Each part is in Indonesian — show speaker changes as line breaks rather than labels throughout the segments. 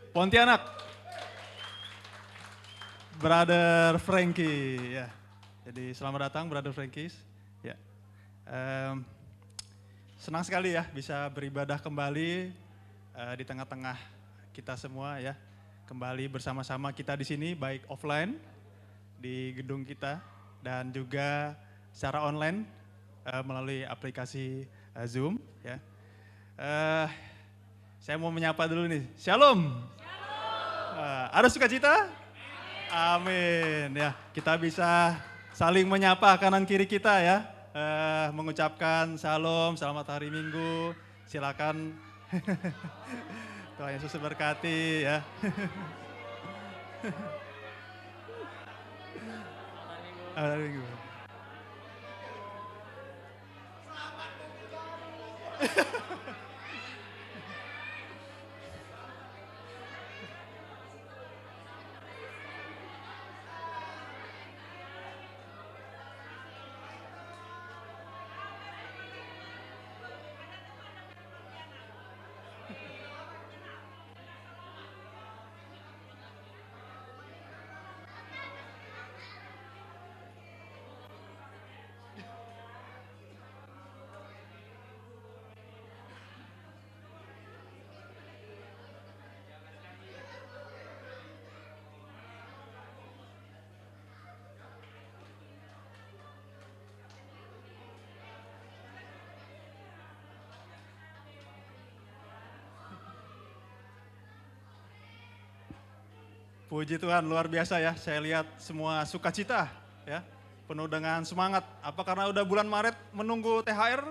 Pontianak, Brother Frankie. Ya, jadi selamat datang Brother Frankie. Ya, senang sekali ya bisa beribadah kembali di tengah-tengah kita semua ya. Kembali bersama-sama kita di sini baik offline di gedung kita dan juga secara online melalui aplikasi Zoom ya. Saya mau menyapa dulu nih. Shalom. Ada sukacita? Amin ya. Kita bisa saling menyapa kanan kiri kita ya. Mengucapkan shalom, selamat hari Minggu. Silakan. Tuhan Yesus berkati ya. Selamat hari Minggu. Puji Tuhan, luar biasa ya. Saya lihat semua sukacita ya, penuh dengan semangat. Apa karena udah bulan Maret menunggu THR?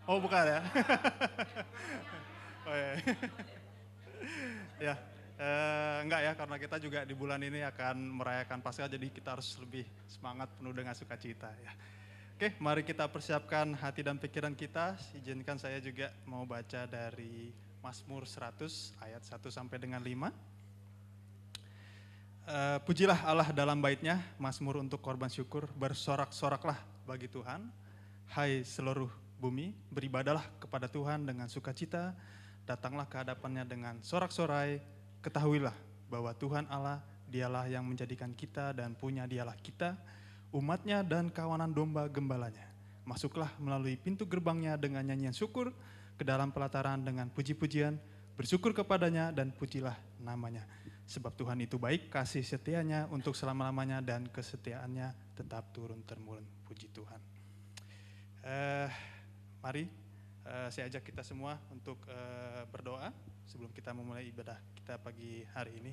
Oh bukan ya. Oh, ya. Ya, enggak ya, karena kita juga di bulan ini akan merayakan Paskah, jadi kita harus lebih semangat, penuh dengan sukacita ya. Oke, mari kita persiapkan hati dan pikiran kita. Izinkan saya juga mau baca dari Mazmur 100 ayat 1 sampai dengan 5. Pujilah Allah dalam baitnya, Mazmur untuk korban syukur, bersorak-soraklah bagi Tuhan. Hai seluruh bumi, beribadalah kepada Tuhan dengan sukacita, datanglah ke hadapannya dengan sorak-sorai, ketahuilah bahwa Tuhan Allah, dialah yang menjadikan kita dan punya dialah kita, umatnya dan kawanan domba gembalanya. Masuklah melalui pintu gerbangnya dengan nyanyian syukur, ke dalam pelataran dengan puji-pujian, bersyukur kepadanya dan pujilah namanya. Sebab Tuhan itu baik, kasih setianya untuk selama-lamanya dan kesetiaannya tetap turun-temurun. Puji Tuhan. Mari saya ajak kita semua untuk berdoa sebelum kita memulai ibadah kita pagi hari ini.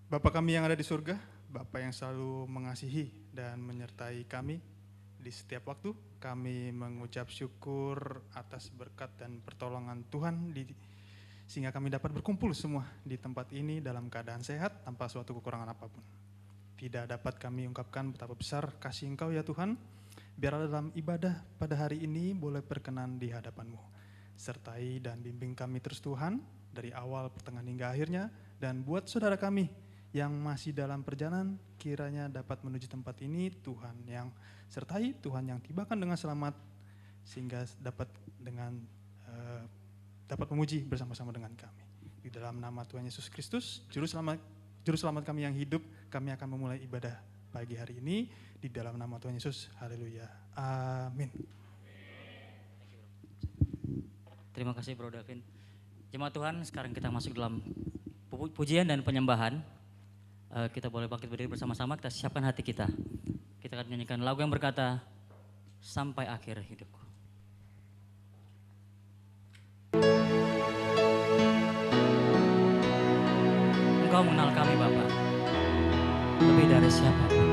Bapa kami yang ada di surga, Bapa yang selalu mengasihi dan menyertai kami di setiap waktu, kami mengucap syukur atas berkat dan pertolongan Tuhan sehingga kami dapat berkumpul semua di tempat ini dalam keadaan sehat tanpa suatu kekurangan apapun. Tidak dapat kami ungkapkan betapa besar kasih Engkau ya Tuhan. Biarlah dalam ibadah pada hari ini boleh berkenan di hadapan-Mu. Sertai dan bimbing kami terus Tuhan dari awal, pertengahan hingga akhirnya. Dan buat saudara kami yang masih dalam perjalanan kiranya dapat menuju tempat ini, Tuhan yang sertai, Tuhan yang tibakan dengan selamat sehingga dapat memuji bersama-sama dengan kami. Di dalam nama Tuhan Yesus Kristus, Juru selamat kami yang hidup, kami akan memulai ibadah pagi hari ini di dalam nama Tuhan Yesus. Haleluya. Amin.
Terima kasih Bro Davin. Jemaat Tuhan, sekarang kita masuk dalam pujian dan penyembahan. Kita boleh bangkit berdiri bersama-sama, kita siapkan hati kita. Kita akan menyanyikan lagu yang berkata, Sampai Akhir Hidupku. Engkau mengenal kami Bapa, lebih dari siapapun.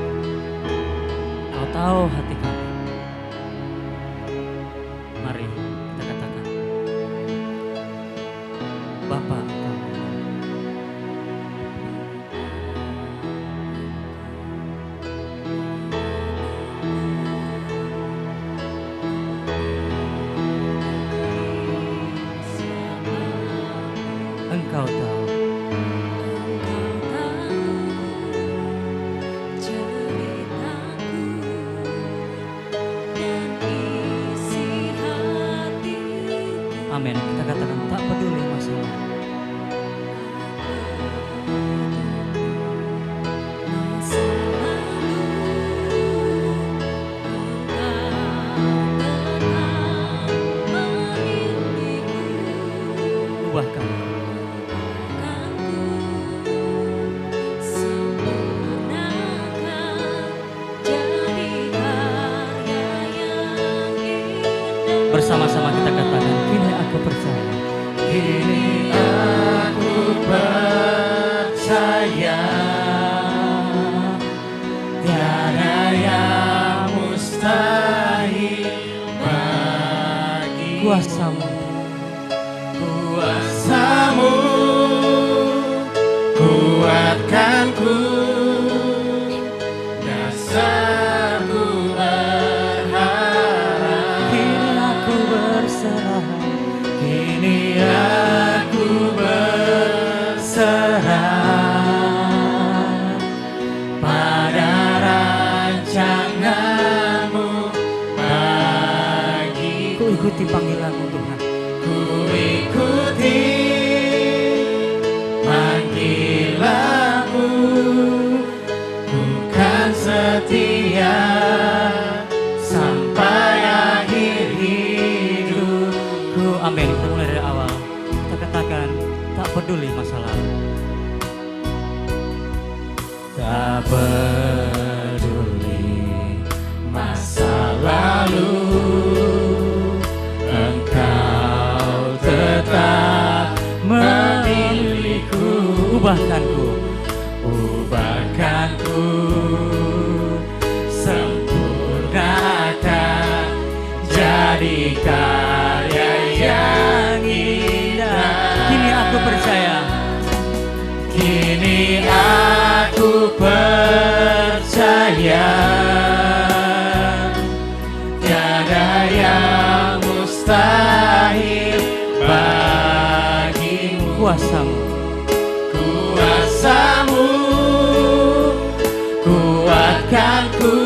Kau tahu hati kami. Mari kita katakan, Bapa Engkau. Engkau tahu. Amin. Kita katakan tak peduli masalah. ubahkan. Bersama-sama kita katakan, kini aku percaya.
Kini aku percaya, tiada yang mustahil bagi
Kuasamu,
kuasamu kuatkanku, dasarku berharap.
kini aku berserah.
Kini aku berserah pada rancanganmu bagiku.
Ku ikuti panggilanmu Tuhan.
Ku ikuti panggilanmu, ku kan setia sampai akhir hidupku.
Amin. Kita mulai dari awal. Kita katakan, tak peduli masa lalu.
Tak peduli masa lalu, Engkau tetap memilihku.
Ubahkanku,
ubahkanku, sempurnakan, jadi karya yang indah.
kini aku percaya.
Kini aku percaya, tiada yang mustahil bagimu.
Kuasamu,
Kuasamu kuatkanku,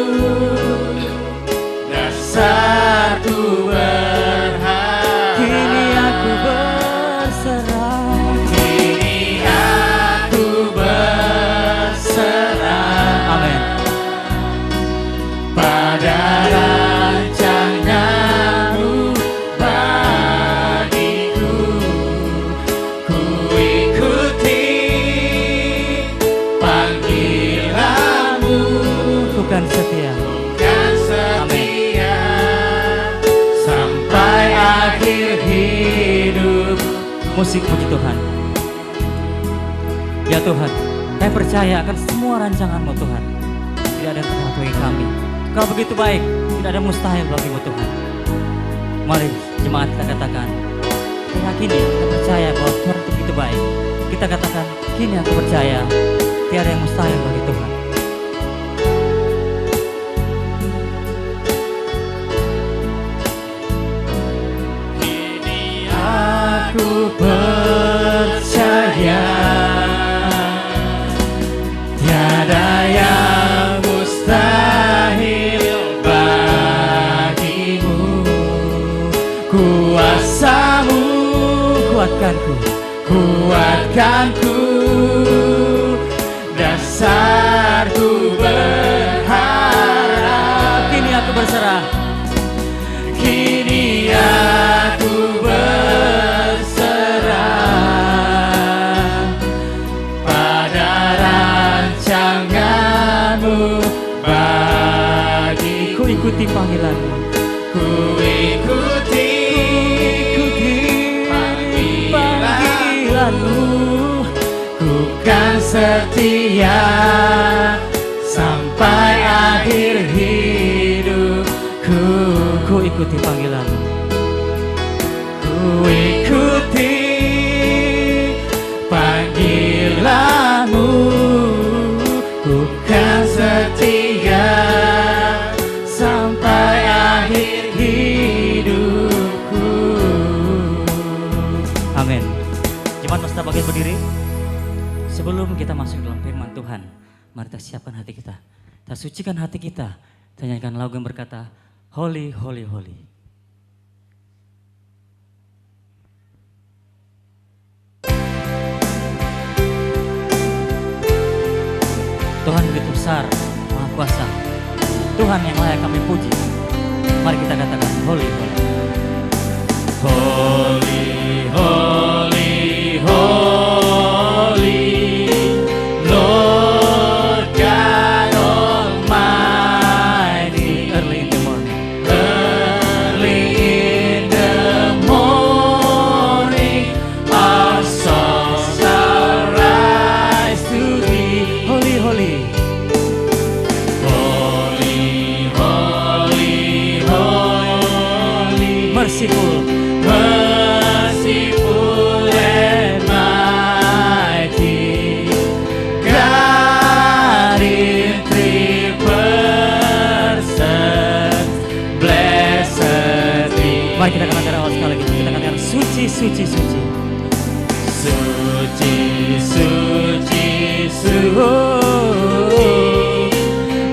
dasarku berharap.
kini aku berserah.
Kini aku berserah,
Amin.
pada rancanganmu bagiku. Ku ikuti panggilanmu,
Ku kan setia.
kan setia sampai akhir hidup.
Musik puji Tuhan. Ya Tuhan, kami percaya akan semua rancangan-Mu Tuhan. Tidak ada yang terhalang bagi kami. Kau begitu baik, tidak ada mustahil bagimu Tuhan. Mari jemaat kita katakan, kita yakini, kita percaya bahwa Tuhan itu begitu baik. Kita katakan, kini aku percaya, tiada yang mustahil bagi Tuhan.
Kini aku percaya, tiada yang mustahil bagimu. Kuasamu
Kuatkanku,
kuatkanku, dasarku berharap.
kini aku berserah.
Kini aku berserah pada rancanganmu bagiku.
Ku ikuti panggilan-Mu.
Ku ikuti panggilan-Mu, ku kan setia sampai akhir hidupku.
Ku ikuti panggilan-Mu.
Ku ikuti panggilanmu, ku kan setia sampai akhir hidupku.
Amin. Jemaat Mesta bagian berdiri. Sebelum kita masuk dalam firman Tuhan, mari kita siapkan hati kita. Kita sucikan hati kita. Kita nyanyikan lagu yang berkata, Holy, Holy, Holy. Tuhan begitu besar, Maha Kuasa. Tuhan yang layak kami puji. Mari kita katakan, Holy, Holy.
Holy, holy,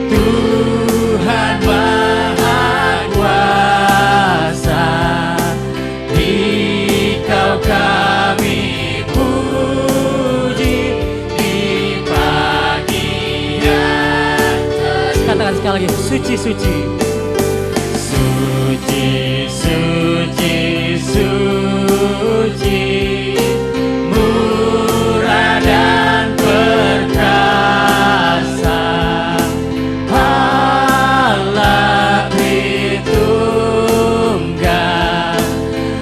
Tuhan Maha Kuasa, Dikau kami puji di pagi hari.
Katakan sekali lagi, suci, suci.
Suci, suci, suci, murah dan perkasa, Allah Tritunggal,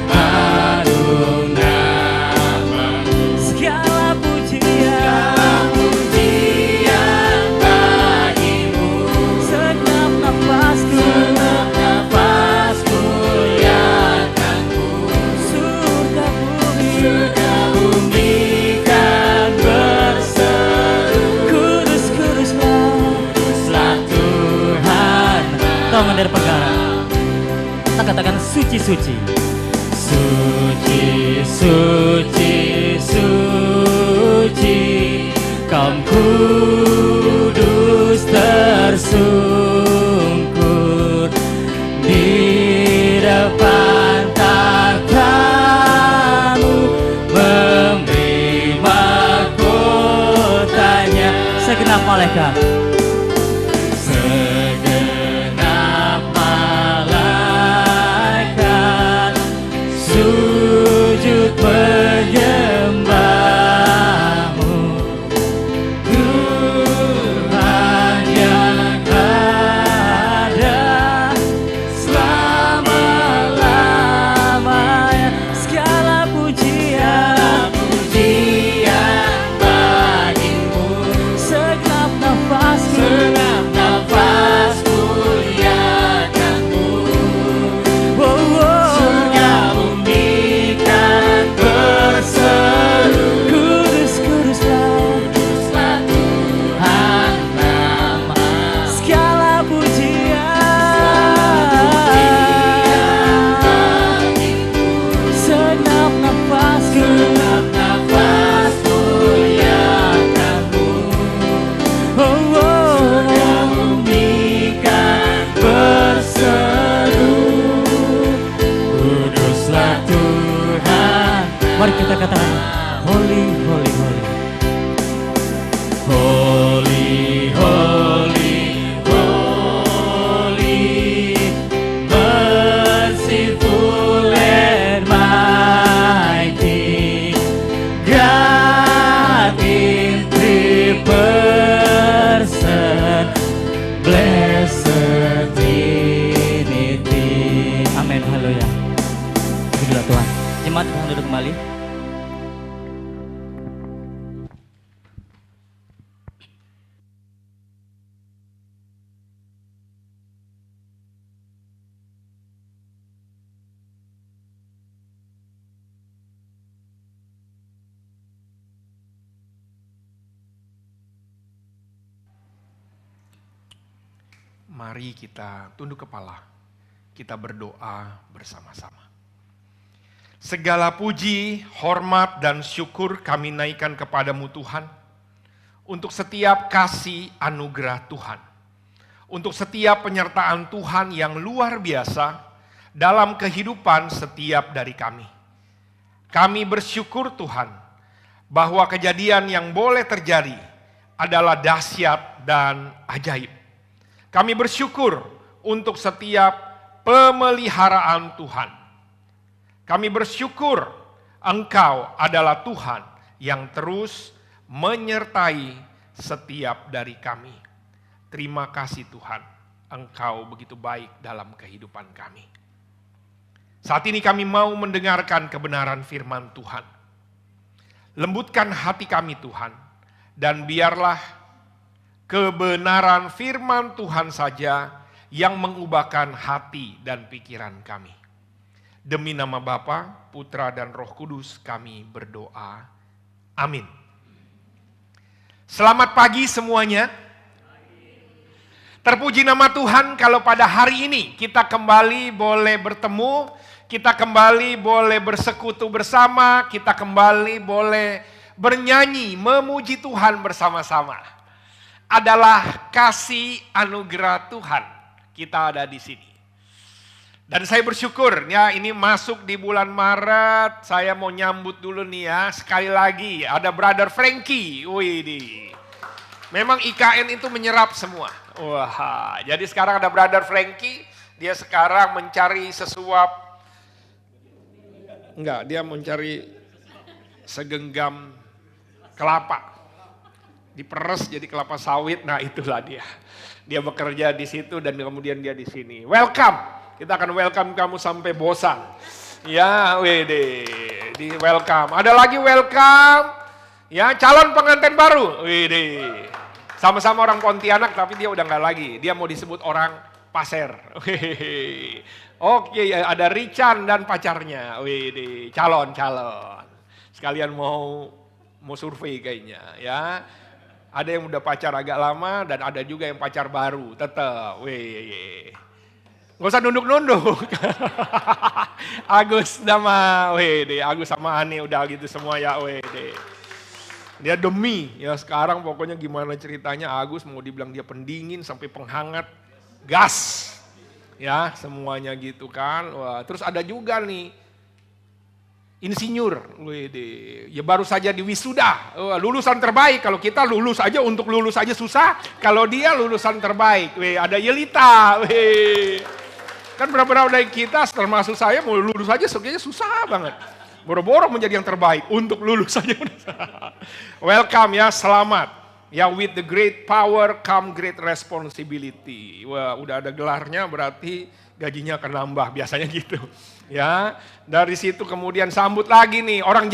agung nama.
Segala pujian
bagimu,
segenap nafasku,
muliakanmu.
surga bumi
Kan berseru,
kudus, kuduslah
kuduslah Tuhan.
tangan dari perkara. Kita katakan suci, suci.
Suci, suci, suci, kaum kudus tersungkur di depan tahta-Mu, memberi mahkotanya.
Segenap malaikat,
Segenap malaikat sujud menyembah-Mu, Tuhan yang ada selama-lamanya.
segala pujian
bagimu,
segenap nafasku,
segenap nafas muliakanmu.
oh, oh.
Surga bumi kan berseru,
Kudus, kuduslah
kuduslah Tuhan nama.
segala pujian segenap nafasku,
Segenap nafas muliakanmu.
oh, oh.
Surga bumi kan berseru, kuduslah Tuhan.
Mari kita katakan holy, holy, holy.
Holy, holy, holy, merciful and mighty, God in three person, blessed Trinity.
Amin, haleluya. Pujilah Tuhan. Jemaat yang duduk kembali.
Mari kita tunduk kepala, kita berdoa bersama-sama. Segala puji, hormat, dan syukur kami naikkan kepadamu Tuhan, untuk setiap kasih anugerah Tuhan, untuk setiap penyertaan Tuhan yang luar biasa dalam kehidupan setiap dari kami. Kami bersyukur Tuhan, bahwa kejadian yang boleh terjadi adalah dahsyat dan ajaib. Kami bersyukur untuk setiap pemeliharaan Tuhan. Kami bersyukur Engkau adalah Tuhan yang terus menyertai setiap dari kami. Terima kasih Tuhan, Engkau begitu baik dalam kehidupan kami. Saat ini kami mau mendengarkan kebenaran firman Tuhan. Lembutkan hati kami Tuhan, dan biarlah kebenaran firman Tuhan saja yang mengubahkan hati dan pikiran kami. Demi nama Bapa, Putra, dan Roh Kudus kami berdoa. Amin. Selamat pagi semuanya. Terpuji nama Tuhan kalau pada hari ini kita kembali boleh bertemu, kita kembali boleh bersekutu bersama, kita kembali boleh bernyanyi, memuji Tuhan bersama-sama. Adalah kasih anugerah Tuhan kita ada di sini. Dan saya bersyukur ya, ini masuk di bulan Maret, saya mau nyambut dulu nih ya, sekali lagi ada Brother Frankie. Wih, memang IKN itu menyerap semua. Wah, jadi sekarang ada Brother Frankie, dia sekarang mencari sesuap, enggak, dia mencari segenggam kelapa, diperes jadi kelapa sawit. Nah itulah dia bekerja di situ dan kemudian dia di sini. Welcome. Kita akan welcome kamu sampai bosan. Ya, wede, di welcome. Ada lagi welcome. Ya, calon pengantin baru. Wede. Sama-sama orang Pontianak tapi dia udah nggak lagi. Dia mau disebut orang Pasir. Oke, ada Richan dan pacarnya. Wede, calon. Sekalian mau survei kayaknya, ya. Ada yang udah pacar agak lama dan ada juga yang pacar baru. Tetap, nggak usah nunduk-nunduk. Agus sama Agus sama Ani udah gitu semua ya Dia demi ya sekarang pokoknya gimana ceritanya Agus mau dibilang dia pendingin sampai penghangat gas. Ya semuanya gitu kan. Wah, terus ada juga nih insinyur. Ya baru saja di wisuda. Lulusan terbaik. Kalau kita lulus aja untuk lulus aja susah. Kalau dia lulusan terbaik. Ada Yelita. Kan berapa dari kita termasuk saya mau lulus aja sebenarnya susah banget. Boro-boro menjadi yang terbaik untuk lulus aja. Welcome ya, selamat. Ya with the great power come great responsibility. Wah udah ada gelarnya berarti gajinya akan nambah biasanya gitu. Ya dari situ kemudian sambut lagi nih orang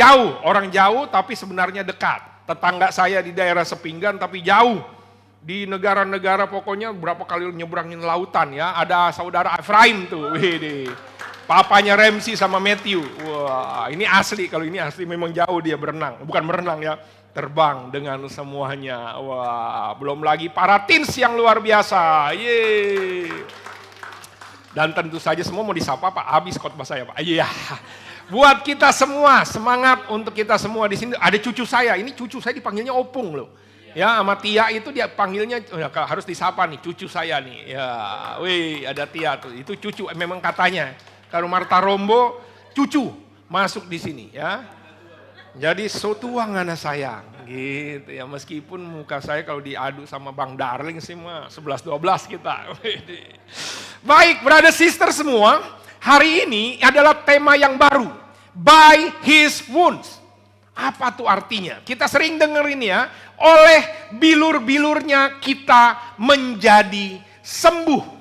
jauh tapi sebenarnya dekat. Tetangga saya di daerah Sepinggan tapi jauh. Di negara-negara pokoknya berapa kali nyebrangin lautan ya. Ada saudara Efraim tuh. Papanya Ramsey sama Matthew. Wah ini asli, kalau ini asli memang jauh dia berenang. Bukan berenang ya, terbang dengan semuanya. Wah belum lagi para teens yang luar biasa. Yeay. Dan tentu saja semua mau disapa Pak, habis khotbah saya Pak. Iya. Buat kita semua, semangat untuk kita semua di sini. Ada cucu saya, ini cucu saya dipanggilnya Opung loh. Ya sama Tia itu dia panggilnya harus disapa nih cucu saya nih. Ya, ada Tia tuh. Itu cucu memang katanya. Kalau Marta Rombo cucu masuk di sini ya. Jadi so tua ngana sayang gitu ya. Meskipun muka saya kalau diadu sama Bang Darling sih mah 11-12 kita. Baik, brother sister semua, hari ini adalah tema yang baru. By his wounds. Apa tuh artinya? Kita sering dengerin ya, oleh bilur-bilurnya kita menjadi sembuh.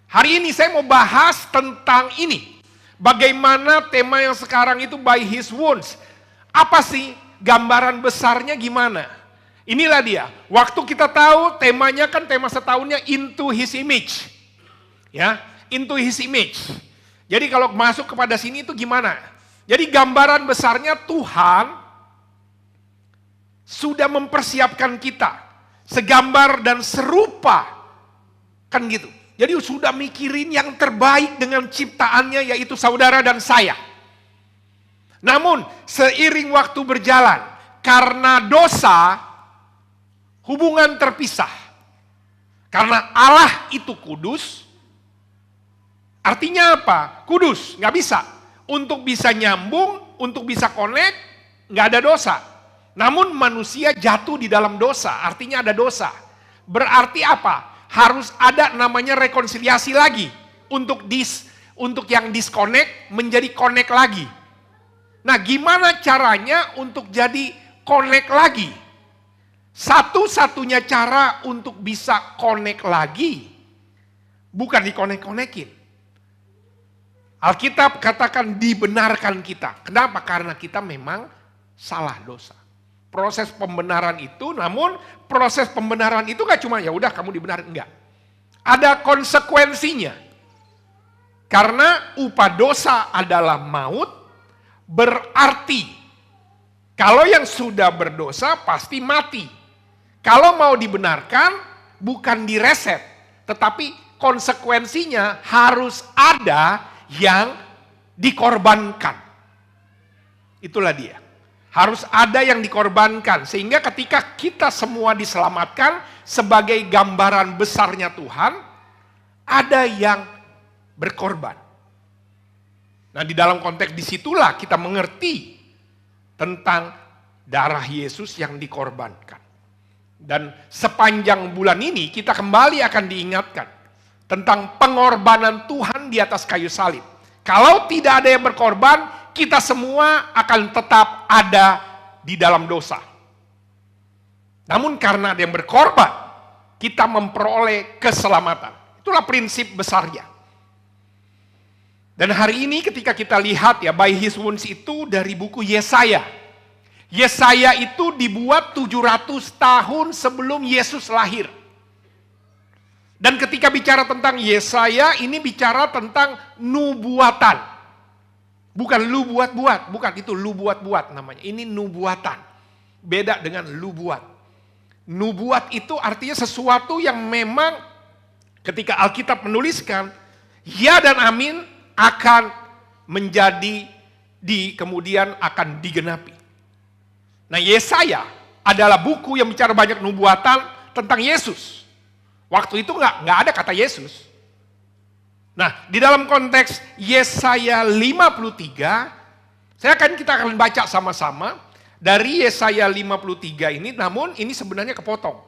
Hari ini saya mau bahas tentang ini. Bagaimana tema yang sekarang itu by his wounds. Apa sih gambaran besarnya gimana? Inilah dia. Waktu kita tahu temanya kan tema setahunnya into his image. Ya, into his image. Jadi kalau masuk kepada sini itu gimana? Jadi gambaran besarnya Tuhan sudah mempersiapkan kita segambar dan serupa kan gitu. Jadi sudah mikirin yang terbaik dengan ciptaannya yaitu saudara dan saya. Namun seiring waktu berjalan karena dosa hubungan terpisah. Karena Allah itu kudus. Artinya apa? Kudus, nggak bisa. Untuk bisa nyambung, untuk bisa connect, nggak ada dosa. Namun manusia jatuh di dalam dosa, artinya ada dosa. Berarti apa? Harus ada namanya rekonsiliasi lagi. Untuk yang disconnect menjadi connect lagi. Nah gimana caranya untuk jadi connect lagi? Satu-satunya cara untuk bisa connect lagi, bukan di-connect-connectin. Alkitab katakan dibenarkan kita. Kenapa? Karena kita memang salah dosa. Proses pembenaran itu, namun proses pembenaran itu gak cuma ya udah kamu dibenarkan, enggak. Ada konsekuensinya. Karena upah dosa adalah maut, berarti kalau yang sudah berdosa pasti mati. Kalau mau dibenarkan bukan direset, tetapi konsekuensinya harus ada yang dikorbankan. Itulah dia. Harus ada yang dikorbankan. Sehingga ketika kita semua diselamatkan sebagai gambaran besarnya Tuhan, ada yang berkorban. Nah, di dalam konteks disitulah kita mengerti tentang darah Yesus yang dikorbankan. Dan sepanjang bulan ini kita kembali akan diingatkan tentang pengorbanan Tuhan di atas kayu salib. Kalau tidak ada yang berkorban, kita semua akan tetap ada di dalam dosa. Namun karena ada yang berkorban, kita memperoleh keselamatan. Itulah prinsip besarnya. Dan hari ini ketika kita lihat ya, by his wounds itu dari buku Yesaya. Yesaya itu dibuat 700 tahun sebelum Yesus lahir. Dan ketika bicara tentang Yesaya, ini bicara tentang nubuatan. Bukan lu buat-buat, bukan itu lu buat-buat namanya. Ini nubuatan. Beda dengan lu buat. Nubuat itu artinya sesuatu yang memang ketika Alkitab menuliskan, ya dan amin akan menjadi kemudian akan digenapi. Nah, Yesaya adalah buku yang bicara banyak nubuatan tentang Yesus. Waktu itu nggak ada kata Yesus. Nah, di dalam konteks Yesaya 53, kita akan baca sama-sama dari Yesaya 53 ini, namun ini sebenarnya kepotong.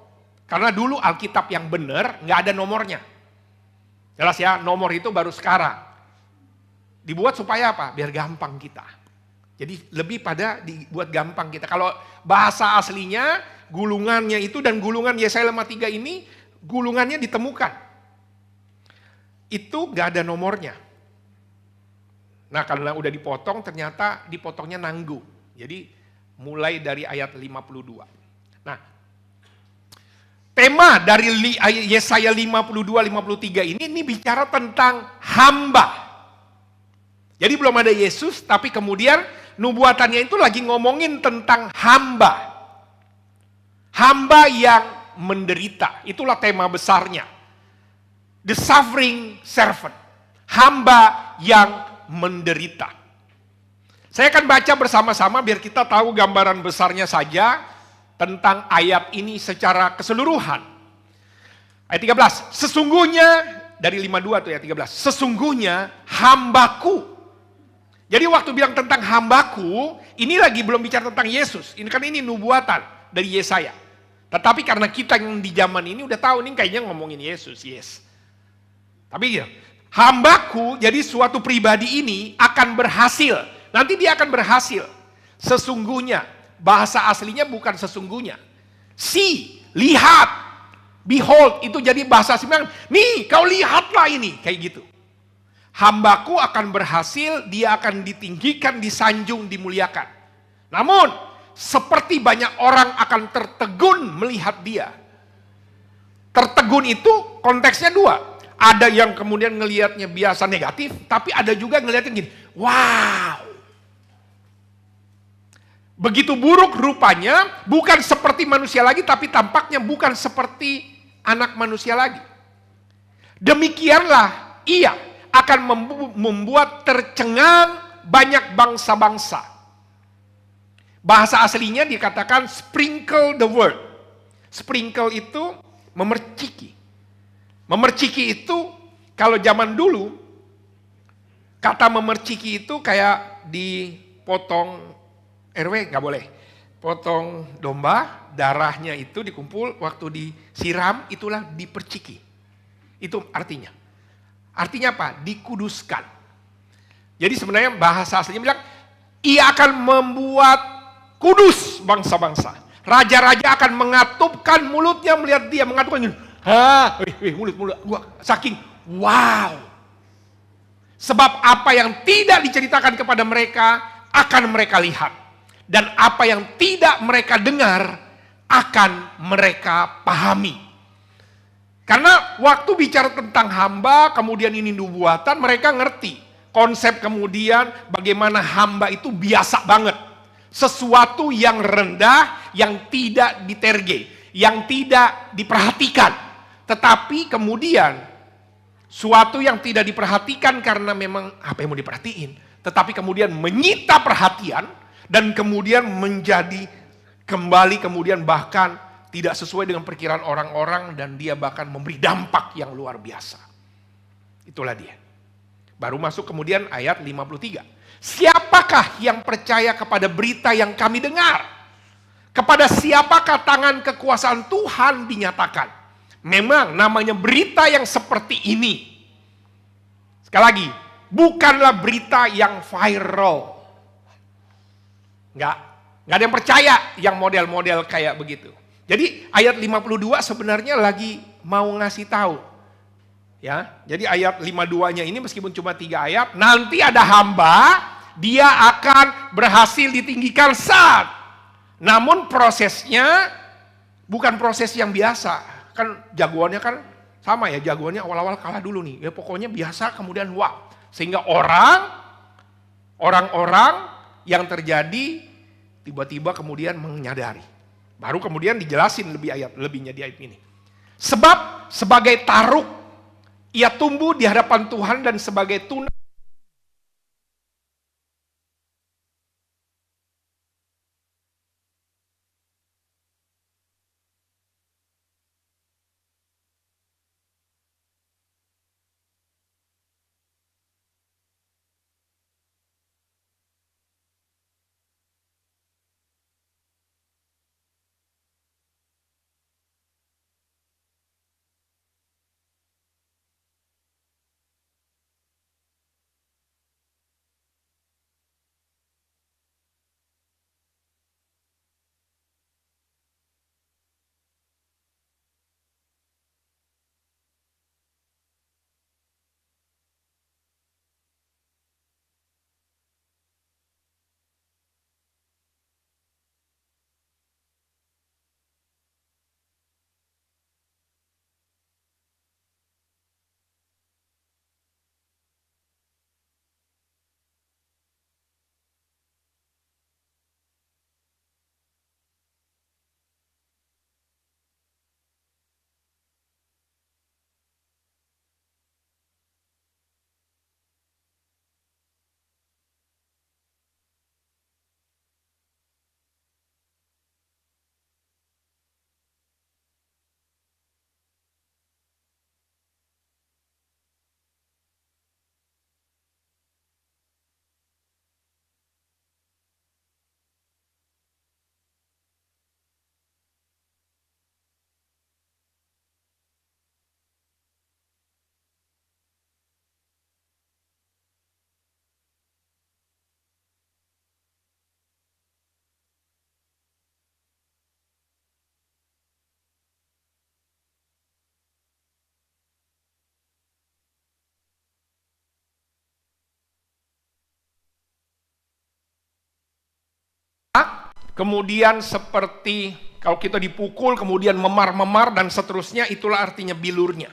Karena dulu Alkitab yang benar nggak ada nomornya. Jelas ya, nomor itu baru sekarang. Dibuat supaya apa? Biar gampang kita. Jadi lebih pada dibuat gampang kita. Kalau bahasa aslinya, gulungannya itu dan gulungan Yesaya 53 ini, gulungannya ditemukan. Itu gak ada nomornya. Nah, karena udah dipotong, ternyata dipotongnya nanggung. Jadi mulai dari ayat 52. Nah, tema dari Yesaya 52-53 ini bicara tentang hamba. Jadi belum ada Yesus, tapi kemudian nubuatannya itu lagi ngomongin tentang hamba. Hamba yang menderita, itulah tema besarnya. The suffering servant, hamba yang menderita. Saya akan baca bersama-sama biar kita tahu gambaran besarnya saja tentang ayat ini secara keseluruhan. Ayat 13, sesungguhnya, dari 52 tuh ya 13, sesungguhnya hambaku. Jadi waktu bilang tentang hambaku, ini lagi belum bicara tentang Yesus. Ini kan ini nubuatan dari Yesaya. Tetapi karena kita yang di zaman ini udah tahu, ini kayaknya ngomongin Yesus, yes. Tapi ya, hambaku, jadi suatu pribadi ini akan berhasil. Nanti dia akan berhasil. Sesungguhnya, bahasa aslinya bukan sesungguhnya. See, lihat, behold, itu jadi bahasa aslinya. Nih, kau lihatlah ini, kayak gitu. Hambaku akan berhasil, dia akan ditinggikan, disanjung, dimuliakan. Namun, seperti banyak orang akan tertegun melihat dia. Tertegun itu konteksnya dua. Ada yang kemudian ngelihatnya biasa negatif, tapi ada juga ngelihatnya gini, wow. Begitu buruk rupanya, bukan seperti manusia lagi, tapi tampaknya bukan seperti anak manusia lagi. Demikianlah ia akan membuat tercengang banyak bangsa-bangsa. Bahasa aslinya dikatakan sprinkle the word. Sprinkle itu memerciki. Memerciki itu, kalau zaman dulu, kata memerciki itu kayak dipotong RW, nggak boleh. Potong domba, darahnya itu dikumpul, waktu disiram, itulah diperciki. Itu artinya. Artinya apa? Dikuduskan. Jadi sebenarnya bahasa aslinya bilang, ia akan membuat kudus bangsa-bangsa. Raja-raja akan mengatupkan mulutnya melihat dia, mengatupkan gini. Mulut gua saking wow. Sebab apa yang tidak diceritakan kepada mereka akan mereka lihat, dan apa yang tidak mereka dengar akan mereka pahami. Karena waktu bicara tentang hamba, kemudian ini nubuatan, mereka ngerti konsep kemudian bagaimana hamba itu biasa banget. Sesuatu yang rendah, yang tidak diterge, yang tidak diperhatikan. Tetapi kemudian suatu yang tidak diperhatikan karena memang apa yang mau diperhatiin, tetapi kemudian menyita perhatian Dan kemudian menjadi kembali kemudian bahkan tidak sesuai dengan perkiraan orang-orang dan dia bahkan memberi dampak yang luar biasa. Itulah dia. Baru masuk kemudian ayat 53. Siapakah yang percaya kepada berita yang kami dengar? Kepada siapakah tangan kekuasaan Tuhan dinyatakan? Memang namanya berita yang seperti ini. Sekali lagi, bukanlah berita yang viral. Nggak ada yang percaya yang model-model kayak begitu. Jadi ayat 52 sebenarnya lagi mau ngasih tahu. Ya, jadi ayat 52-nya ini meskipun cuma 3 ayat, nanti ada hamba, dia akan berhasil ditinggikan saat. Namun prosesnya bukan proses yang biasa. Kan jagoannya kan sama ya, jagoannya awal-awal kalah dulu nih. Ya pokoknya biasa kemudian wah. Sehingga orang-orang yang terjadi tiba-tiba kemudian menyadari. Baru kemudian dijelasin lebihnya di ayat ini. Sebab sebagai taruk ia tumbuh di hadapan Tuhan dan sebagai tunas kemudian seperti kalau kita dipukul kemudian memar-memar dan seterusnya, itulah artinya bilurnya.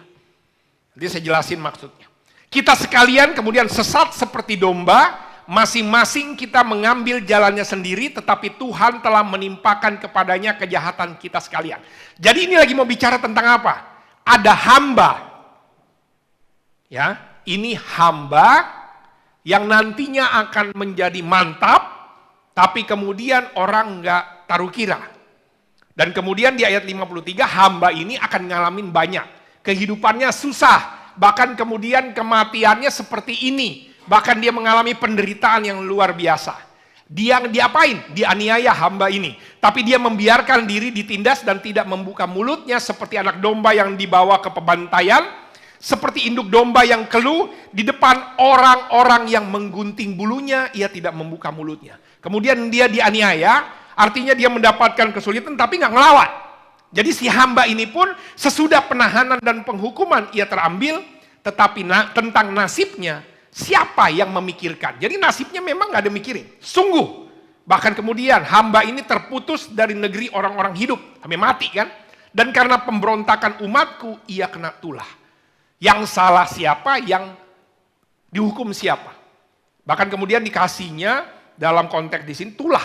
Nanti saya jelasin maksudnya. Kita sekalian kemudian sesat seperti domba, masing-masing kita mengambil jalannya sendiri, tetapi Tuhan telah menimpakan kepadanya kejahatan kita sekalian. Jadi ini lagi mau bicara tentang apa? Ada hamba. Ya, ini hamba yang nantinya akan menjadi mantap, tapi kemudian orang nggak taruh kira. Dan kemudian di ayat 53, hamba ini akan ngalamin banyak. Kehidupannya susah, bahkan kemudian kematiannya seperti ini. Bahkan dia mengalami penderitaan yang luar biasa. Dia diapain? Dianiaya hamba ini. Tapi dia membiarkan diri ditindas dan tidak membuka mulutnya seperti anak domba yang dibawa ke pembantaian. Seperti induk domba yang keluh di depan orang-orang yang menggunting bulunya, ia tidak membuka mulutnya. Kemudian dia dianiaya, artinya dia mendapatkan kesulitan tapi nggak ngelawan. Jadi si hamba ini pun sesudah penahanan dan penghukuman ia terambil, tetapi tentang nasibnya siapa yang memikirkan? Jadi nasibnya memang nggak ada mikirin, sungguh. Bahkan kemudian hamba ini terputus dari negeri orang-orang hidup, sampai mati kan? Dan karena pemberontakan umatku, ia kena tulah. Yang salah siapa? Yang dihukum siapa? Bahkan kemudian dikasihnya dalam konteks di sini tulah.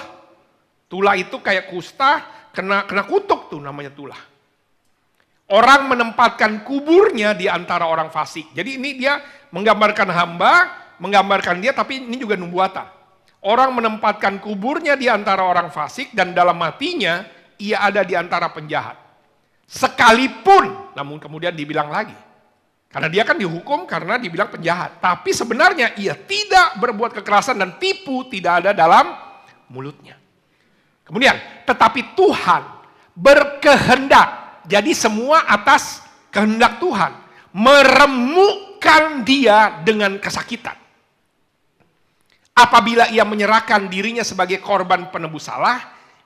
Tulah itu kayak kusta, kena kutuk tuh namanya tulah. Orang menempatkan kuburnya di antara orang fasik. Jadi ini dia menggambarkan hamba, menggambarkan dia, tapi ini juga nubuatan. Orang menempatkan kuburnya di antara orang fasik dan dalam matinya ia ada di antara penjahat. Sekalipun, namun kemudian dibilang lagi. Karena dia kan dihukum karena dibilang penjahat. Tapi sebenarnya ia tidak berbuat kekerasan dan tipu tidak ada dalam mulutnya. Kemudian, tetapi Tuhan berkehendak. Jadi semua atas kehendak Tuhan. Meremukkan dia dengan kesakitan. Apabila ia menyerahkan dirinya sebagai korban penebus salah,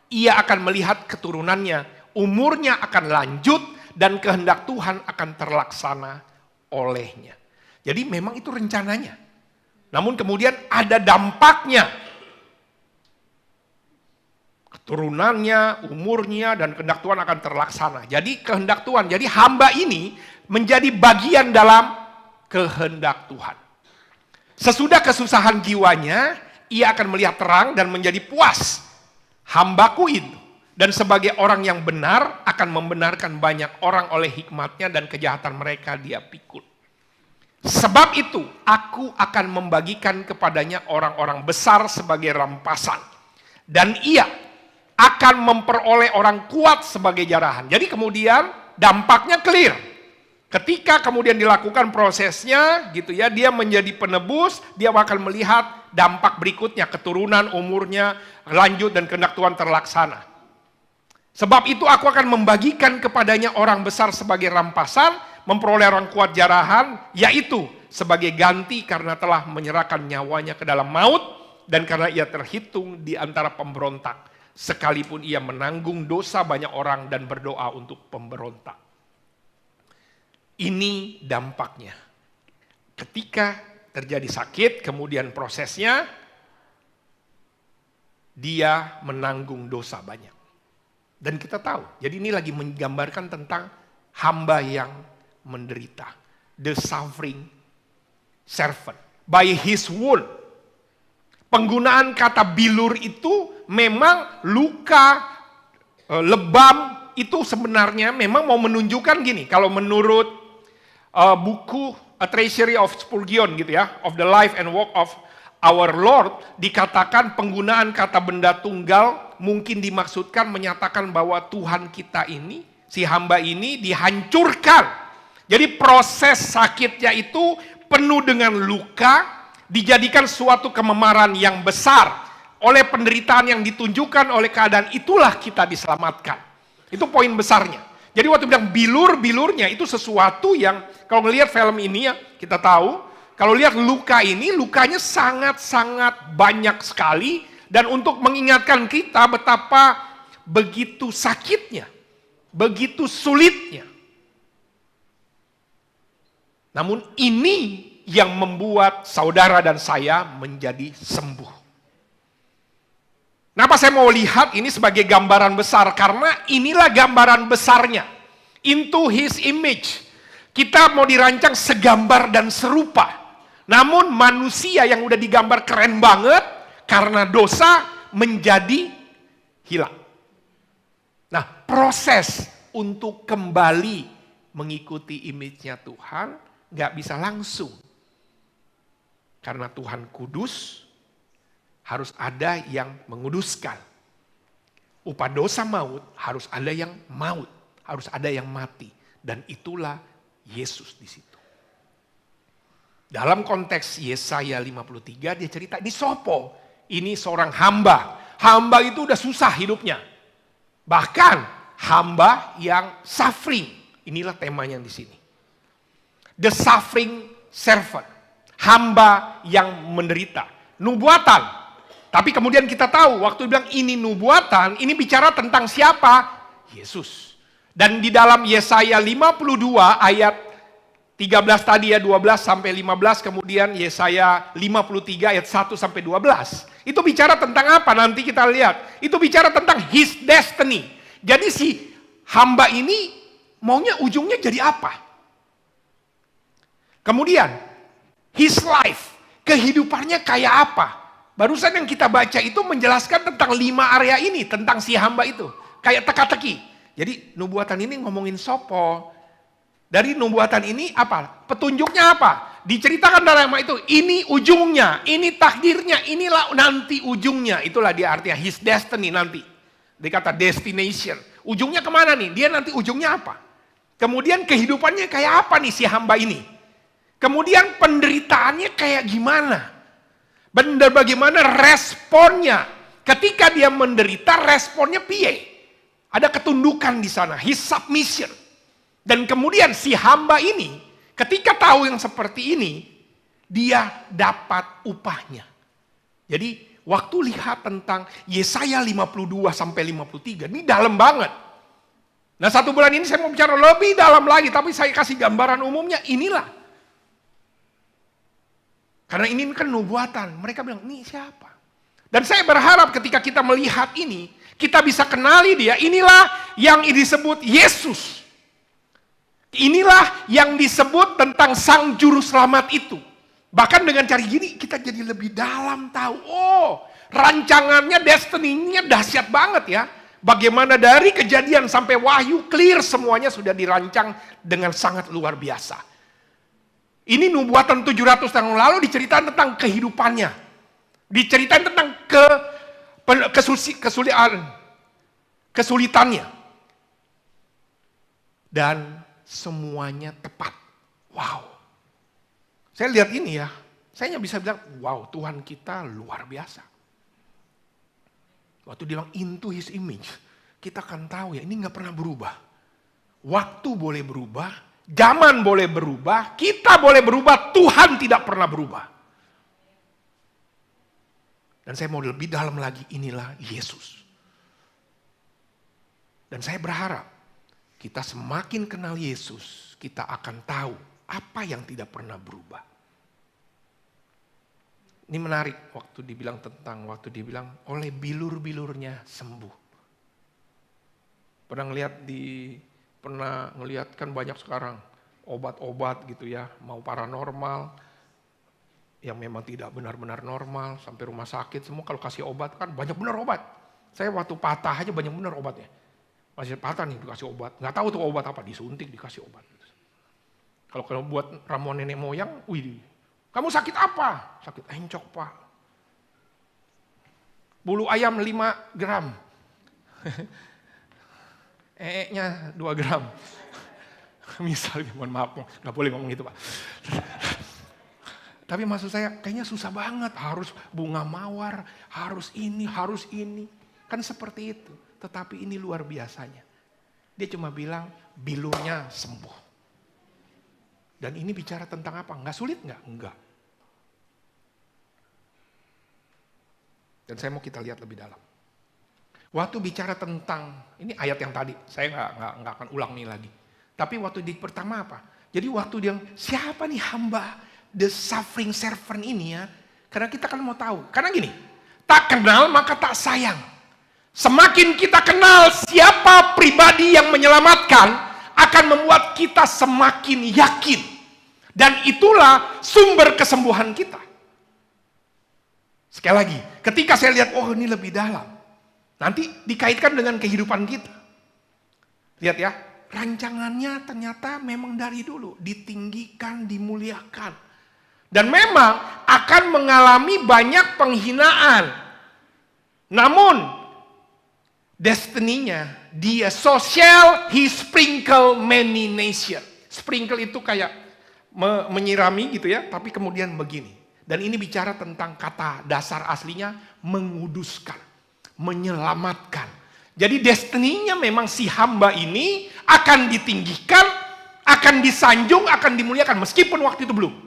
ia akan melihat keturunannya, umurnya akan lanjut, dan kehendak Tuhan akan terlaksana olehnya. Jadi memang itu rencananya. Namun kemudian ada dampaknya. Keturunannya, umurnya, dan kehendak Tuhan akan terlaksana. Jadi kehendak Tuhan, jadi hamba ini menjadi bagian dalam kehendak Tuhan. Sesudah kesusahan jiwanya, ia akan melihat terang dan menjadi puas. Hambaku itu. Dan sebagai orang yang benar, akan membenarkan banyak orang oleh hikmatnya dan kejahatan mereka dia pikul. Sebab itu, aku akan membagikan kepadanya orang-orang besar sebagai rampasan. Dan ia akan memperoleh orang kuat sebagai jarahan. Jadi kemudian dampaknya clear. Ketika kemudian dilakukan prosesnya, gitu ya, dia menjadi penebus, dia akan melihat dampak berikutnya, keturunan, umurnya, lanjut dan kehendak Tuhan terlaksana. Sebab itu aku akan membagikan kepadanya orang besar sebagai rampasan, memperoleh orang kuat jarahan, yaitu sebagai ganti karena telah menyerahkan nyawanya ke dalam maut, dan karena ia terhitung di antara pemberontak, sekalipun ia menanggung dosa banyak orang dan berdoa untuk pemberontak. Ini dampaknya. Ketika terjadi sakit, kemudian prosesnya, dia menanggung dosa banyak. Dan kita tahu, jadi ini lagi menggambarkan tentang hamba yang menderita. The suffering servant. By his wound. Penggunaan kata bilur itu memang luka, lebam, itu sebenarnya memang mau menunjukkan gini. Kalau menurut buku A Treasury of Spurgeon gitu ya, of the life and work of our Lord, dikatakan penggunaan kata benda tunggal mungkin dimaksudkan menyatakan bahwa Tuhan kita ini, si hamba ini dihancurkan. Jadi proses sakitnya itu penuh dengan luka, dijadikan suatu kememaran yang besar. Oleh penderitaan yang ditunjukkan oleh keadaan itulah kita diselamatkan. Itu poin besarnya. Jadi waktu bilang bilur-bilurnya itu sesuatu yang kalau ngelihat film ini ya kita tahu, kalau lihat luka ini, lukanya sangat-sangat banyak sekali. Dan untuk mengingatkan kita betapa begitu sakitnya, begitu sulitnya. Namun ini yang membuat saudara dan saya menjadi sembuh. Kenapa saya mau lihat ini sebagai gambaran besar? Karena inilah gambaran besarnya. Into his image. Kita mau dirancang segambar dan serupa. Namun manusia yang udah digambar keren banget, karena dosa menjadi hilang. Nah, proses untuk kembali mengikuti image-nya Tuhan gak bisa langsung. Karena Tuhan kudus, harus ada yang menguduskan. Upah dosa maut, harus ada yang maut, harus ada yang mati. Dan itulah Yesus di situ. Dalam konteks Yesaya 53, dia cerita, ini sopo? Ini seorang hamba. Hamba itu udah susah hidupnya. Bahkan hamba yang suffering. Inilah temanya di sini. The suffering servant. Hamba yang menderita. Nubuatan. Tapi kemudian kita tahu waktu bilang ini nubuatan, ini bicara tentang siapa? Yesus. Dan di dalam Yesaya 52 ayat 13 tadi ya, 12 sampai 15, kemudian Yesaya 53 ayat 1 sampai 12. Itu bicara tentang apa? Nanti kita lihat. Itu bicara tentang his destiny. Jadi si hamba ini maunya ujungnya jadi apa? Kemudian his life, kehidupannya kayak apa? Barusan yang kita baca itu menjelaskan tentang 5 area ini, tentang si hamba itu. Kayak teka-teki. Jadi nubuatan ini ngomongin sopo. Dari nubuatan ini apa? Petunjuknya apa? Diceritakan dalam ayat itu, ini ujungnya, ini takdirnya, inilah nanti ujungnya. Itulah dia artinya his destiny nanti. Dia kata destination. Ujungnya kemana nih? Dia nanti ujungnya apa? Kemudian kehidupannya kayak apa nih si hamba ini? Kemudian penderitaannya kayak gimana? Benar bagaimana responnya? Ketika dia menderita, responnya piye? Ada ketundukan di sana, his submission. Dan kemudian si hamba ini, ketika tahu yang seperti ini, dia dapat upahnya. Jadi waktu lihat tentang Yesaya 52 sampai 53, ini dalam banget. Nah 1 bulan ini saya mau bicara lebih dalam lagi, tapi saya kasih gambaran umumnya inilah. Karena ini kan nubuatan, mereka bilang, ini siapa? Dan saya berharap ketika kita melihat ini, kita bisa kenali dia, inilah yang disebut Yesus. Inilah yang disebut tentang Sang Juru Selamat itu. Bahkan dengan cara gini kita jadi lebih dalam tahu. Oh, rancangannya, destiny-nya dahsyat banget ya. Bagaimana dari Kejadian sampai Wahyu clear semuanya sudah dirancang dengan sangat luar biasa. Ini nubuatan 700 tahun lalu diceritakan tentang kehidupannya. Diceritakan tentang kesulitannya. Dan semuanya tepat. Wow. Saya lihat ini ya, saya bisa bilang, wow Tuhan kita luar biasa. Waktu dia bilang into his image, kita akan tahu ya ini gak pernah berubah. Waktu boleh berubah, zaman boleh berubah, kita boleh berubah, Tuhan tidak pernah berubah. Dan saya mau lebih dalam lagi, inilah Yesus. Dan saya berharap, kita semakin kenal Yesus, kita akan tahu apa yang tidak pernah berubah. Ini menarik waktu dibilang oleh bilur-bilurnya sembuh. Pernah ngelihat kan banyak sekarang obat-obat gitu ya, mau paranormal, yang memang tidak benar-benar normal, sampai rumah sakit semua kalau kasih obat kan banyak benar obat. Saya waktu patah aja banyak benar obatnya. Masih patah nih dikasih obat, nggak tahu tuh obat apa, disuntik dikasih obat. Kalau buat ramuan nenek moyang, wih, kamu sakit apa? Sakit encok pak. Bulu ayam 5 gram. Nya 2 gram. Misalnya, mohon maaf, nggak boleh ngomong gitu pak. Tapi maksud saya kayaknya susah banget, harus bunga mawar, harus ini. Kan seperti itu. Tetapi ini luar biasanya. Dia cuma bilang bilurnya sembuh. Dan ini bicara tentang apa? Nggak sulit nggak? Enggak. Dan saya mau kita lihat lebih dalam. Waktu bicara tentang, ini ayat yang tadi, saya nggak akan ulang nih lagi. Tapi waktu di pertama apa? Jadi waktu dia, siapa nih hamba, the suffering servant ini ya? Karena kita kan mau tahu. Karena gini, tak kenal maka tak sayang. Semakin kita kenal siapa pribadi yang menyelamatkan, akan membuat kita semakin yakin. Dan itulah sumber kesembuhan kita. Sekali lagi, ketika saya lihat, oh ini lebih dalam. Nanti dikaitkan dengan kehidupan kita. Lihat ya, rancangannya ternyata memang dari dulu. Ditinggikan, dimuliakan. Dan memang akan mengalami banyak penghinaan. Namun, destiny-nya dia social, he sprinkle many nation. Sprinkle itu kayak menyirami gitu ya, tapi kemudian begini. Dan ini bicara tentang kata dasar aslinya menguduskan, menyelamatkan. Jadi destiny-nya memang si hamba ini akan ditinggikan, akan disanjung, akan dimuliakan meskipun waktu itu belum.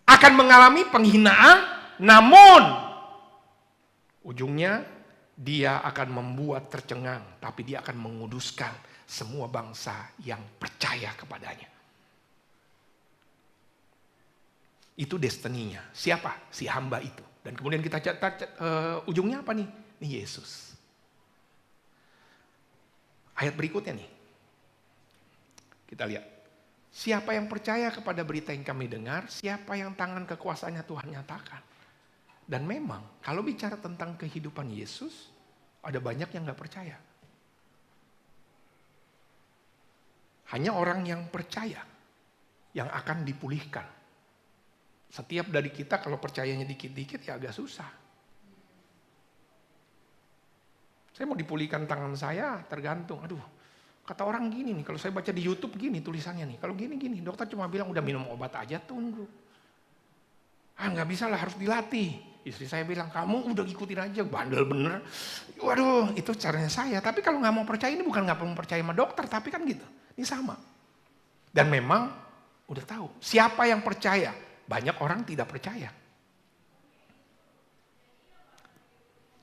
Akan mengalami penghinaan, namun ujungnya dia akan membuat tercengang, tapi dia akan menguduskan semua bangsa yang percaya kepadanya. Itu destiny-nya. Siapa? Si hamba itu. Dan kemudian kita ujungnya apa nih? Ini Yesus. Ayat berikutnya nih. Kita lihat. Siapa yang percaya kepada berita yang kami dengar, siapa yang tangan kekuasaannya Tuhan nyatakan. Dan memang kalau bicara tentang kehidupan Yesus, ada banyak yang gak percaya. Hanya orang yang percaya yang akan dipulihkan. Setiap dari kita kalau percayanya dikit-dikit ya agak susah. Saya mau dipulihkan tangan saya tergantung. Aduh, kata orang gini nih, kalau saya baca di YouTube gini tulisannya nih. Kalau gini-gini, dokter cuma bilang udah minum obat aja, tunggu. Nggak bisa lah, harus dilatih. Istri saya bilang, kamu udah ikutin aja, bandel bener. Waduh, itu caranya saya. Tapi kalau nggak mau percaya, ini bukan nggak mau percaya sama dokter, tapi kan gitu. Ini sama. Dan memang udah tahu, siapa yang percaya? Banyak orang tidak percaya.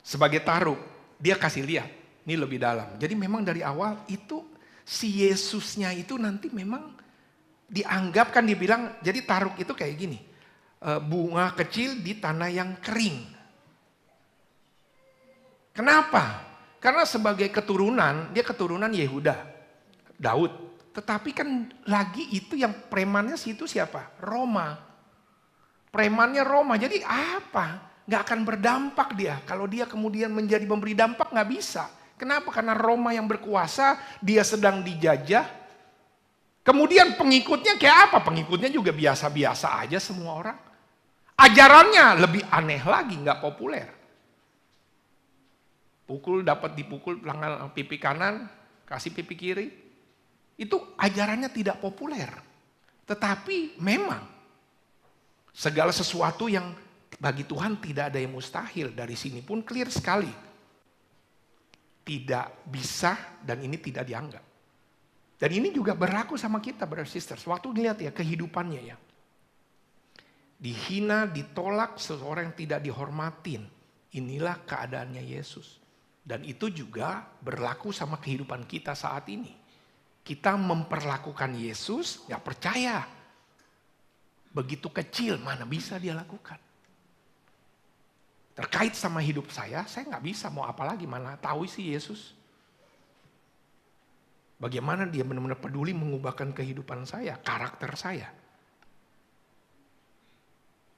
Sebagai taruh, dia kasih lihat, ini lebih dalam. Jadi memang dari awal itu, si Yesusnya itu nanti memang dianggap kan dibilang, jadi taruh itu kayak gini. Bunga kecil di tanah yang kering. Kenapa? Karena sebagai keturunan, dia keturunan Yehuda, Daud. Tetapi kan lagi itu yang premannya situ siapa? Roma. Premannya Roma, jadi apa? Gak akan berdampak dia. Kalau dia kemudian menjadi memberi dampak gak bisa. Kenapa? Karena Roma yang berkuasa, dia sedang dijajah. Kemudian pengikutnya kayak apa? Pengikutnya juga biasa-biasa aja semua orang. Ajarannya lebih aneh lagi, gak populer. Pukul dapat dipukul pipi kanan, kasih pipi kiri. Itu ajarannya tidak populer. Tetapi memang segala sesuatu yang bagi Tuhan tidak ada yang mustahil. Dari sini pun clear sekali. Tidak bisa dan ini tidak dianggap. Dan ini juga berlaku sama kita, brother sisters. Waktu dilihat ya kehidupannya ya. Dihina, ditolak, seseorang yang tidak dihormatin. Inilah keadaannya Yesus. Dan itu juga berlaku sama kehidupan kita saat ini. Kita memperlakukan Yesus, gak percaya. Begitu kecil, mana bisa dia lakukan. Terkait sama hidup saya gak bisa mau apa lagi, mana tahu sih Yesus. Bagaimana dia benar-benar peduli mengubahkan kehidupan saya, karakter saya.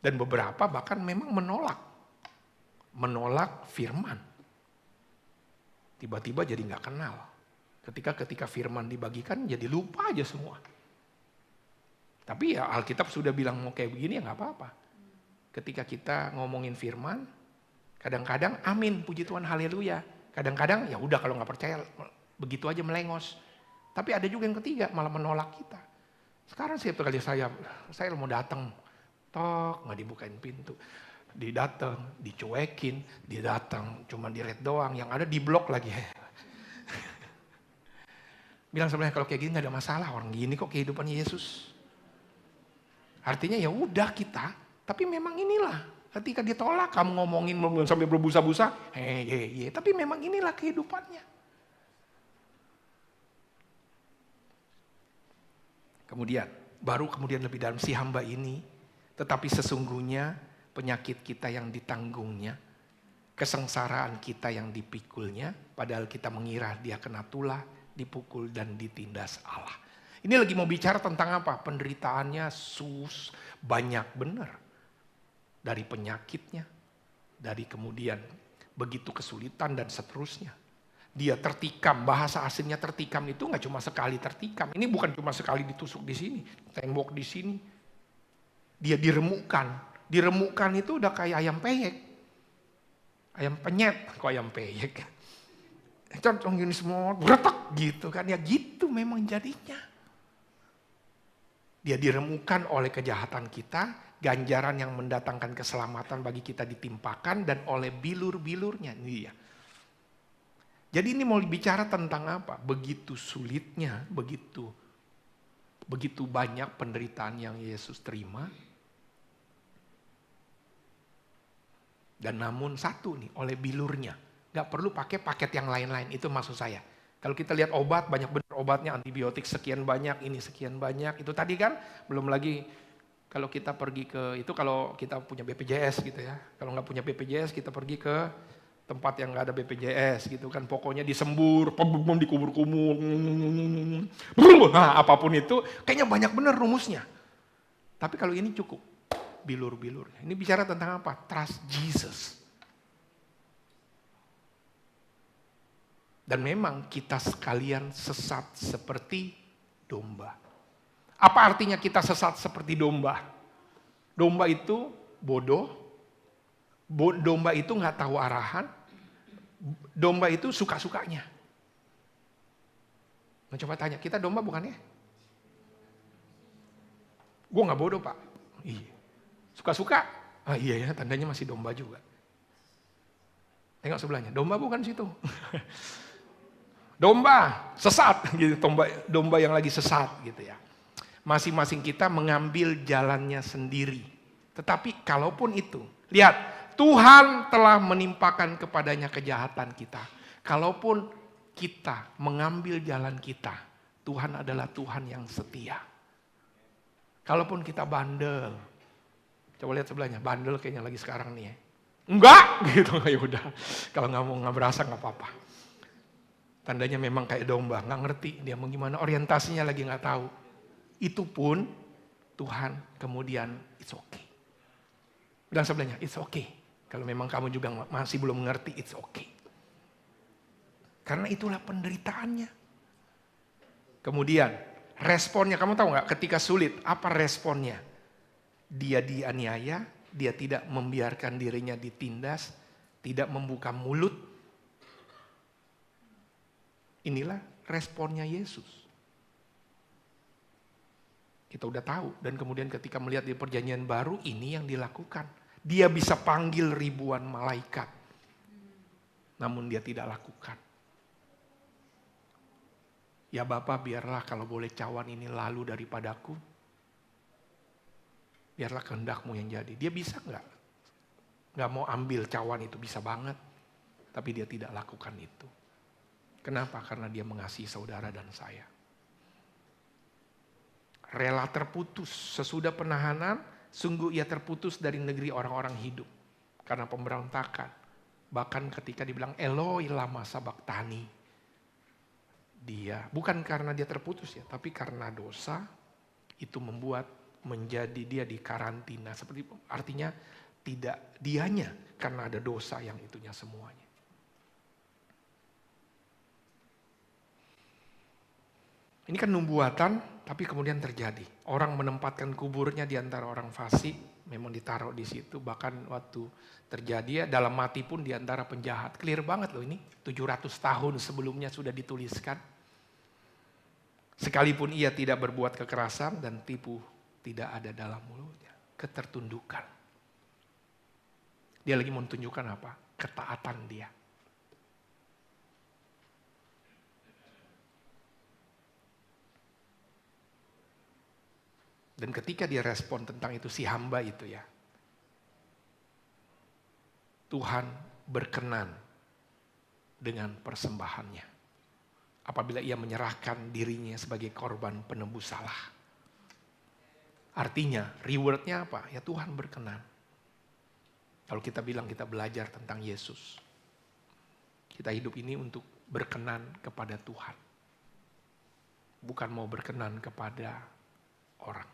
Dan beberapa bahkan memang menolak firman. Tiba-tiba jadi gak kenal. Ketika firman dibagikan jadi lupa aja semua. Tapi ya Alkitab sudah bilang mau kayak begini ya gak apa-apa. Ketika kita ngomongin firman, kadang-kadang amin, puji Tuhan, haleluya. Kadang-kadang ya udah kalau gak percaya begitu aja melengos. Tapi ada juga yang ketiga malah menolak kita. Sekarang setiap kali saya mau datang, tok gak dibukain pintu. Didatang, dicuekin, didatang, cuma di red doang, yang ada di blok lagi. Bilang sebenarnya kalau kayak gini gak ada masalah, orang gini kok kehidupan Yesus. Artinya ya udah kita, tapi memang inilah. Ketika ditolak, kamu ngomongin sampai berbusa-busa, tapi memang inilah kehidupannya. Baru kemudian lebih dalam si hamba ini, tetapi sesungguhnya penyakit kita yang ditanggungnya, kesengsaraan kita yang dipikulnya, padahal kita mengira dia kena tulah, dipukul dan ditindas Allah. Ini lagi mau bicara tentang apa? Penderitaannya banyak benar. Dari penyakitnya, dari kemudian begitu kesulitan dan seterusnya. Dia tertikam, bahasa aslinya tertikam itu gak cuma sekali tertikam. Ini bukan cuma sekali ditusuk di sini, tembok di sini. Dia diremukkan. Diremukkan itu udah kayak ayam peyek. Ayam penyet, kok ayam peyek. Contoh gini semua, beretak gitu kan. Ya gitu memang jadinya. Dia diremukkan oleh kejahatan kita, ganjaran yang mendatangkan keselamatan bagi kita ditimpakan, dan oleh bilur-bilurnya. Ini dia. Jadi ini mau bicara tentang apa? Begitu sulitnya, begitu banyak penderitaan yang Yesus terima. Dan namun satu nih, oleh bilurnya. Gak perlu pakai paket yang lain-lain, itu maksud saya. Kalau kita lihat obat, banyak benar obatnya, antibiotik sekian banyak, ini sekian banyak. Itu tadi kan, belum lagi kalau kita pergi ke, itu kalau kita punya BPJS gitu ya. Kalau gak punya BPJS, kita pergi ke tempat yang gak ada BPJS gitu kan. Pokoknya disembur, dikubur-kumur, nah apapun itu, kayaknya banyak benar rumusnya. Tapi kalau ini cukup. Bilur-bilurnya. Ini bicara tentang apa? Trust Jesus. Dan memang kita sekalian sesat seperti domba. Apa artinya kita sesat seperti domba? Domba itu bodoh, domba itu nggak tahu arahan, domba itu suka-sukanya. Nah, coba tanya, kita domba bukan ya? Gue nggak bodoh pak. Iya. Suka-suka? Ah iya ya, tandanya masih domba juga. Tengok sebelahnya, domba bukan situ. Domba sesat, gitu. Domba yang lagi sesat gitu ya. Masing-masing kita mengambil jalannya sendiri. Tetapi kalaupun itu, lihat, Tuhan telah menimpakan kepadanya kejahatan kita. Kalaupun kita mengambil jalan kita, Tuhan adalah Tuhan yang setia. Kalaupun kita bandel, coba lihat sebelahnya, bandel kayaknya lagi sekarang nih ya. Enggak, gitu, ya udah. Kalau nggak berasa nggak apa-apa. Tandanya memang kayak domba, nggak ngerti dia mau gimana, orientasinya lagi nggak tahu. Itu pun Tuhan kemudian it's okay. Bilang sebelahnya, it's okay. Kalau memang kamu juga masih belum mengerti, it's okay. Karena itulah penderitaannya. Kemudian responnya, kamu tahu nggak ketika sulit, apa responnya? Dia dianiaya, dia tidak membiarkan dirinya ditindas, tidak membuka mulut. Inilah responnya Yesus. Kita udah tahu, dan kemudian ketika melihat di perjanjian baru, ini yang dilakukan. Dia bisa panggil ribuan malaikat, namun dia tidak lakukan. Ya Bapa, biarlah kalau boleh cawan ini lalu daripadaku. Biarlah kehendakmu yang jadi. Dia bisa nggak? Nggak mau ambil cawan itu, bisa banget. Tapi dia tidak lakukan itu. Kenapa? Karena dia mengasihi saudara dan saya. Rela terputus sesudah penahanan, sungguh ia terputus dari negeri orang-orang hidup. Karena pemberontakan. Bahkan ketika dibilang Eloi lama sabachthani. Dia, bukan karena dia terputus ya, tapi karena dosa itu membuat menjadi dia di karantina. Seperti artinya tidak dianya karena ada dosa yang itunya semuanya. Ini kan nubuatan, tapi kemudian terjadi. Orang menempatkan kuburnya di antara orang fasik, memang ditaruh di situ. Bahkan waktu terjadi ya, dalam mati pun di antara penjahat. Clear banget loh ini, 700 tahun sebelumnya sudah dituliskan. Sekalipun ia tidak berbuat kekerasan dan tipu tidak ada dalam mulutnya. Ketertundukan. Dia lagi mau tunjukkan apa? Ketaatan dia. Dan ketika dia respon tentang itu, si hamba itu ya. Tuhan berkenan dengan persembahannya. Apabila ia menyerahkan dirinya sebagai korban penebus salah. Artinya rewardnya apa? Ya Tuhan berkenan. Kalau kita bilang kita belajar tentang Yesus. Kita hidup ini untuk berkenan kepada Tuhan. Bukan mau berkenan kepada orang.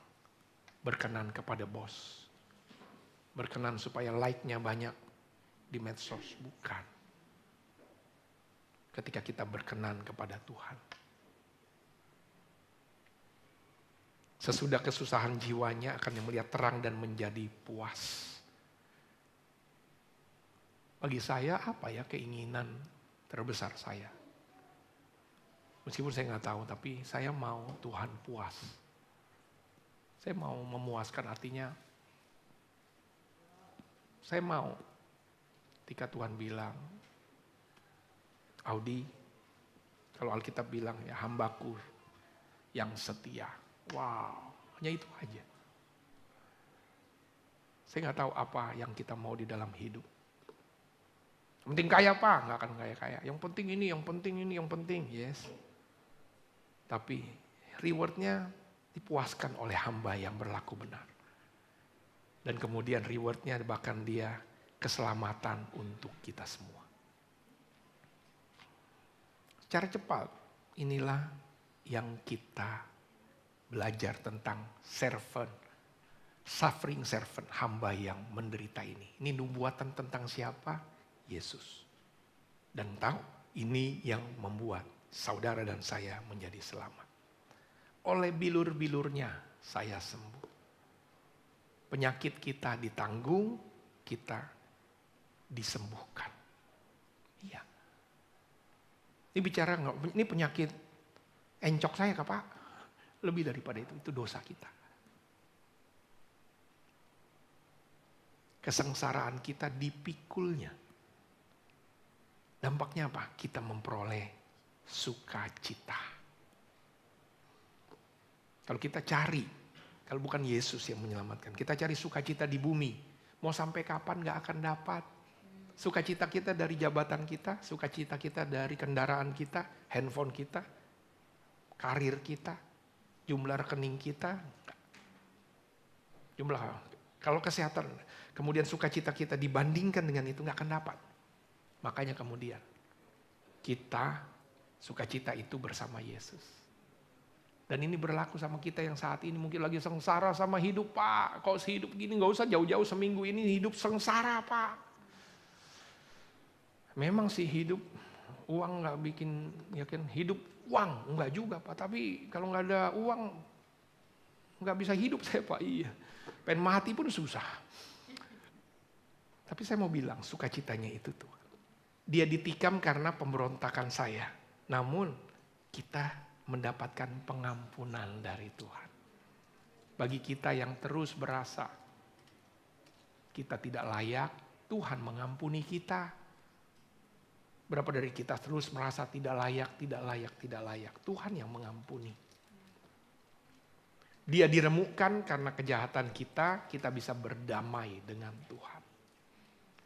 Berkenan kepada bos. Berkenan supaya like-nya banyak di medsos. Bukan. Ketika kita berkenan kepada Tuhan. Sesudah kesusahan jiwanya akan melihat terang dan menjadi puas. Bagi saya apa ya keinginan terbesar saya? Meskipun saya nggak tahu, tapi saya mau Tuhan puas. Saya mau memuaskan, artinya saya mau ketika Tuhan bilang, Audi, kalau Alkitab bilang ya hambaku yang setia. Wow, hanya itu aja. Saya nggak tahu apa yang kita mau di dalam hidup. Yang penting kaya apa? Nggak akan kaya-kaya. Yang penting ini, yang penting ini, yang penting. Yes. Tapi rewardnya dipuaskan oleh hamba yang berlaku benar. Dan kemudian rewardnya bahkan dia keselamatan untuk kita semua. Secara cepat, inilah yang kita belajar tentang servant, suffering servant, hamba yang menderita ini. Ini nubuatan tentang siapa? Yesus. Dan tahu, ini yang membuat saudara dan saya menjadi selamat. oleh bilur-bilurnya saya sembuh. Penyakit kita ditanggung, kita disembuhkan. Iya. Ini bicara nggak? Ini penyakit encok saya, Pak. Lebih daripada itu dosa kita. Kesengsaraan kita dipikulnya. Dampaknya apa? Kita memperoleh sukacita. Kalau kita cari, kalau bukan Yesus yang menyelamatkan, kita cari sukacita di bumi. Mau sampai kapan gak akan dapat. Sukacita kita dari jabatan kita, sukacita kita dari kendaraan kita, handphone kita, karir kita, jumlah rekening kita. Kalau kesehatan, kemudian sukacita kita dibandingkan dengan itu gak akan dapat. Makanya kemudian kita sukacita itu bersama Yesus. Dan ini berlaku sama kita yang saat ini mungkin lagi sengsara sama hidup, Pak. Kok hidup gini, gak usah jauh-jauh seminggu ini hidup sengsara, Pak. Memang sih hidup, uang gak bikin, ya kan, hidup uang, enggak juga, Pak. Tapi kalau gak ada uang, gak bisa hidup saya, Pak. Iya, pengen mati pun susah. Tapi saya mau bilang, sukacitanya itu tuh. Dia ditikam karena pemberontakan saya. Namun kita mendapatkan pengampunan dari Tuhan. Bagi kita yang terus berasa kita tidak layak, Tuhan mengampuni kita. Berapa dari kita terus merasa tidak layak, tidak layak, tidak layak. Tuhan yang mengampuni. Dia diremukkan karena kejahatan kita, kita bisa berdamai dengan Tuhan.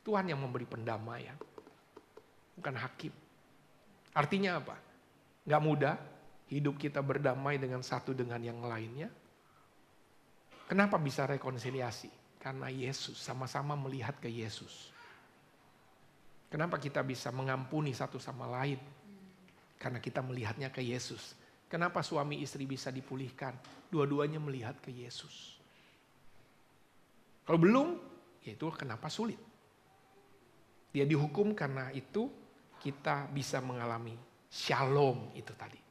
Tuhan yang memberi pendamaian, bukan hakim. Artinya apa? Gak mudah hidup kita berdamai dengan satu dengan yang lainnya. Kenapa bisa rekonsiliasi? Karena Yesus, sama-sama melihat ke Yesus. Kenapa kita bisa mengampuni satu sama lain? Karena kita melihatnya ke Yesus. Kenapa suami istri bisa dipulihkan? Dua-duanya melihat ke Yesus. Kalau belum, ya itu kenapa sulit. Dia dihukum karena itu kita bisa mengalami shalom itu tadi.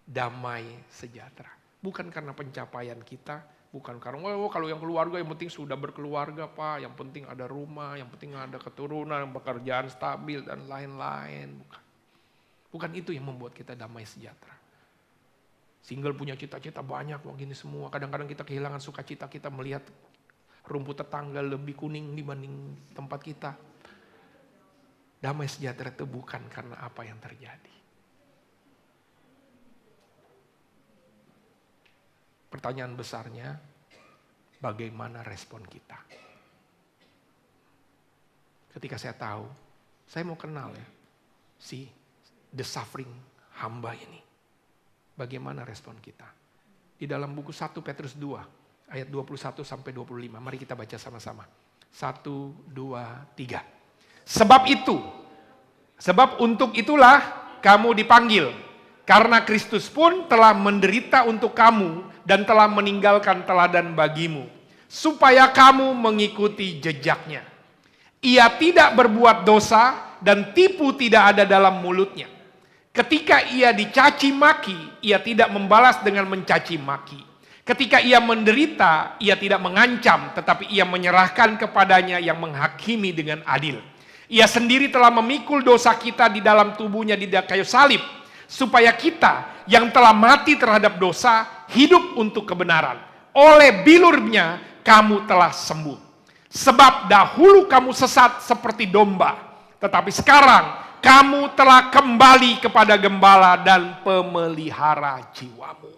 Damai sejahtera. Bukan karena pencapaian kita, bukan karena kalau yang keluarga yang penting sudah berkeluarga, Pak, yang penting ada rumah, yang penting ada keturunan, pekerjaan stabil dan lain-lain. Bukan itu yang membuat kita damai sejahtera. Single punya cita-cita banyak begini semua. Kadang-kadang kita kehilangan sukacita kita melihat rumput tetangga lebih kuning dibanding tempat kita. Damai sejahtera itu bukan karena apa yang terjadi. Pertanyaan besarnya, bagaimana respon kita? Ketika saya tahu, saya mau kenal ya, si the suffering hamba ini. Bagaimana respon kita? Di dalam buku 1 Petrus 2, ayat 21 sampai 25. Mari kita baca sama-sama. 1, 2, 3. Sebab untuk itulah kamu dipanggil. Karena Kristus pun telah menderita untuk kamu dan telah meninggalkan teladan bagimu. Supaya kamu mengikuti jejaknya. Ia tidak berbuat dosa dan tipu tidak ada dalam mulutnya. Ketika ia dicaci maki, ia tidak membalas dengan mencaci maki. Ketika ia menderita, ia tidak mengancam, tetapi ia menyerahkan kepadanya yang menghakimi dengan adil. Ia sendiri telah memikul dosa kita di dalam tubuhnya di kayu salib, supaya kita yang telah mati terhadap dosa, hidup untuk kebenaran. Oleh bilurnya kamu telah sembuh. Sebab dahulu kamu sesat seperti domba, tetapi sekarang kamu telah kembali kepada gembala dan pemelihara jiwamu.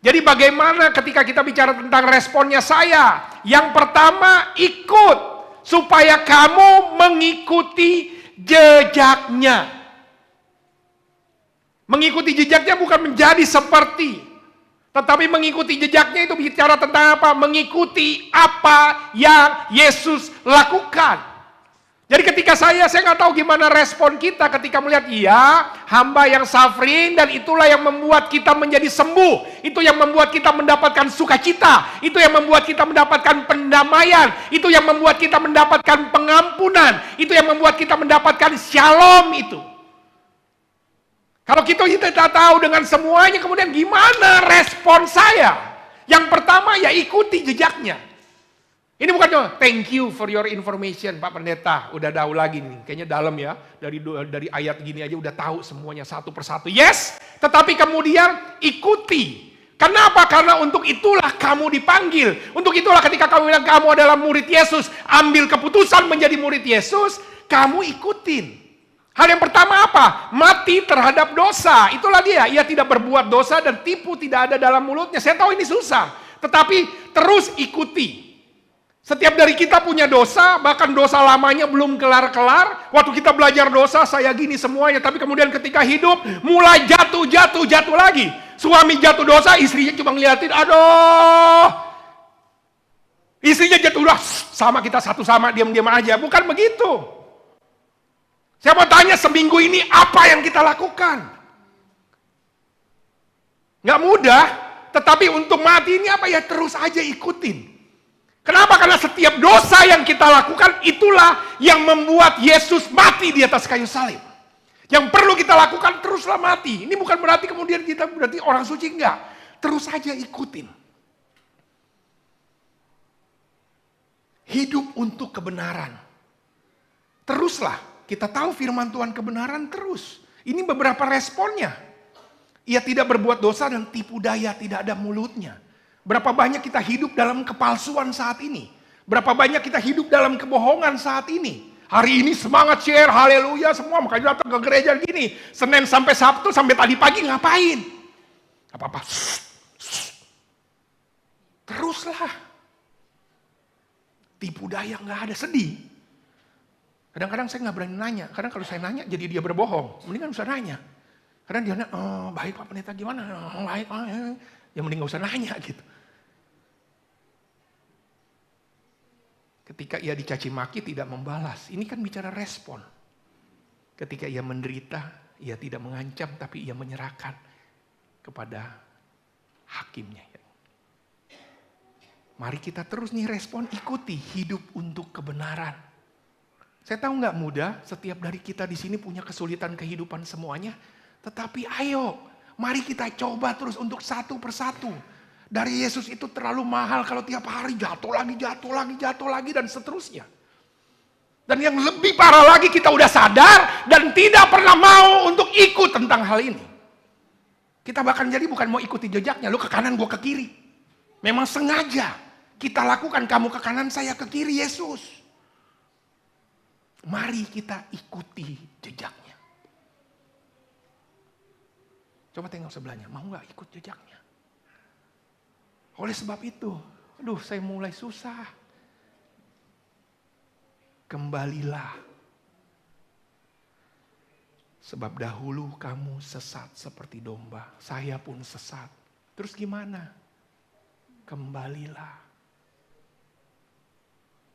Jadi bagaimana ketika kita bicara tentang responnya saya? Yang pertama, ikut. Supaya kamu mengikuti jejaknya. Mengikuti jejaknya bukan menjadi seperti. Tetapi mengikuti jejaknya itu bicara tentang apa? Mengikuti apa yang Yesus lakukan. Jadi ketika saya nggak tahu gimana respon kita ketika melihat ya hamba yang suffering dan itulah yang membuat kita menjadi sembuh. Itu yang membuat kita mendapatkan sukacita. Itu yang membuat kita mendapatkan pendamaian. Itu yang membuat kita mendapatkan pengampunan. Itu yang membuat kita mendapatkan shalom itu. Kalau kita tidak tahu dengan semuanya, kemudian gimana respon saya? Yang pertama ya ikuti jejaknya. Ini bukan cuma thank you for your information Pak Pendeta. Udah tahu lagi nih, kayaknya dalam ya. Dari ayat gini aja udah tahu semuanya satu persatu. Yes, tetapi kemudian ikuti. Kenapa? Karena untuk itulah kamu dipanggil. Untuk itulah ketika kamu bilang kamu adalah murid Yesus, ambil keputusan menjadi murid Yesus, kamu ikutin. Hal yang pertama apa? Mati terhadap dosa. Itulah dia. Ia tidak berbuat dosa dan tipu tidak ada dalam mulutnya. Saya tahu ini susah. Tetapi terus ikuti. Setiap dari kita punya dosa, bahkan dosa lamanya belum kelar-kelar. Waktu kita belajar dosa, saya gini semuanya. Tapi kemudian ketika hidup, mulai jatuh lagi. Suami jatuh dosa, istrinya cuma ngeliatin, aduh. Istrinya jatuh dosa, sama kita satu sama, diam-diam aja. Bukan begitu. Saya mau tanya seminggu ini apa yang kita lakukan? Nggak mudah, tetapi untuk mati ini apa ya terus aja ikutin. Kenapa? Karena setiap dosa yang kita lakukan itulah yang membuat Yesus mati di atas kayu salib. Yang perlu kita lakukan teruslah mati. Ini bukan berarti kemudian kita berarti orang suci, enggak. Terus saja ikutin. Hidup untuk kebenaran. Teruslah. Kita tahu firman Tuhan kebenaran terus. Ini beberapa responnya. Ia tidak berbuat dosa dan tipu daya tidak ada mulutnya. Berapa banyak kita hidup dalam kepalsuan saat ini. Berapa banyak kita hidup dalam kebohongan saat ini. Hari ini semangat share, haleluya semua. Makanya datang ke gereja gini. Senin sampai Sabtu, sampai tadi pagi ngapain? Apa-apa. Teruslah. Tipu daya gak ada, sedih. Kadang-kadang saya gak berani nanya. Karena kalau saya nanya jadi dia berbohong. Mendingan usah nanya. Kadang dia nanya, oh, baik Pak Pendeta gimana? Oh, baik, ya mending gak usah nanya gitu. Ketika ia dicaci maki tidak membalas. Ini kan bicara respon. Ketika ia menderita, ia tidak mengancam tapi ia menyerahkan kepada hakimnya. Mari kita terus nih respon, ikuti hidup untuk kebenaran. Saya tahu nggak mudah, setiap dari kita di sini punya kesulitan kehidupan semuanya. Tetapi ayo, mari kita coba terus untuk satu persatu. Dari Yesus itu terlalu mahal kalau tiap hari jatuh lagi dan seterusnya. Dan yang lebih parah lagi kita udah sadar dan tidak pernah mau untuk ikut tentang hal ini. Kita bahkan jadi bukan mau ikuti jejaknya, lu ke kanan gua ke kiri. Memang sengaja kita lakukan, kamu ke kanan saya ke kiri Yesus. Mari kita ikuti jejaknya. Coba tengok sebelahnya, mau gak ikut jejaknya? Oleh sebab itu, saya mulai susah. Kembalilah. Sebab dahulu kamu sesat seperti domba. Saya pun sesat. Terus gimana? Kembalilah.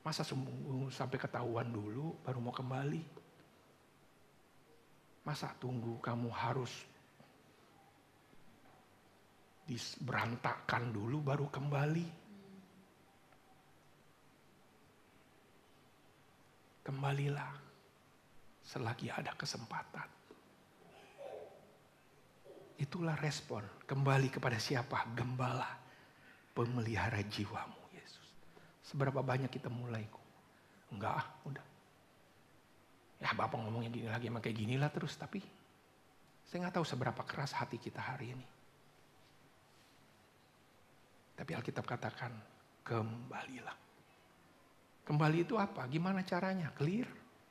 Masa sampai ketahuan dulu baru mau kembali? Masa tunggu kamu harus berantakan dulu baru kembali? Kembalilah selagi ada kesempatan. Itulah respon. Kembali kepada siapa? Gembala, pemelihara jiwamu Yesus. Seberapa banyak kita mulai? Enggak, udah. Ya Bapak ngomongnya gini lagi, emang kayak ginilah terus. Tapi saya gak tahu seberapa keras hati kita hari ini. Tapi Alkitab katakan, kembalilah. Kembali itu apa? Gimana caranya? Clear,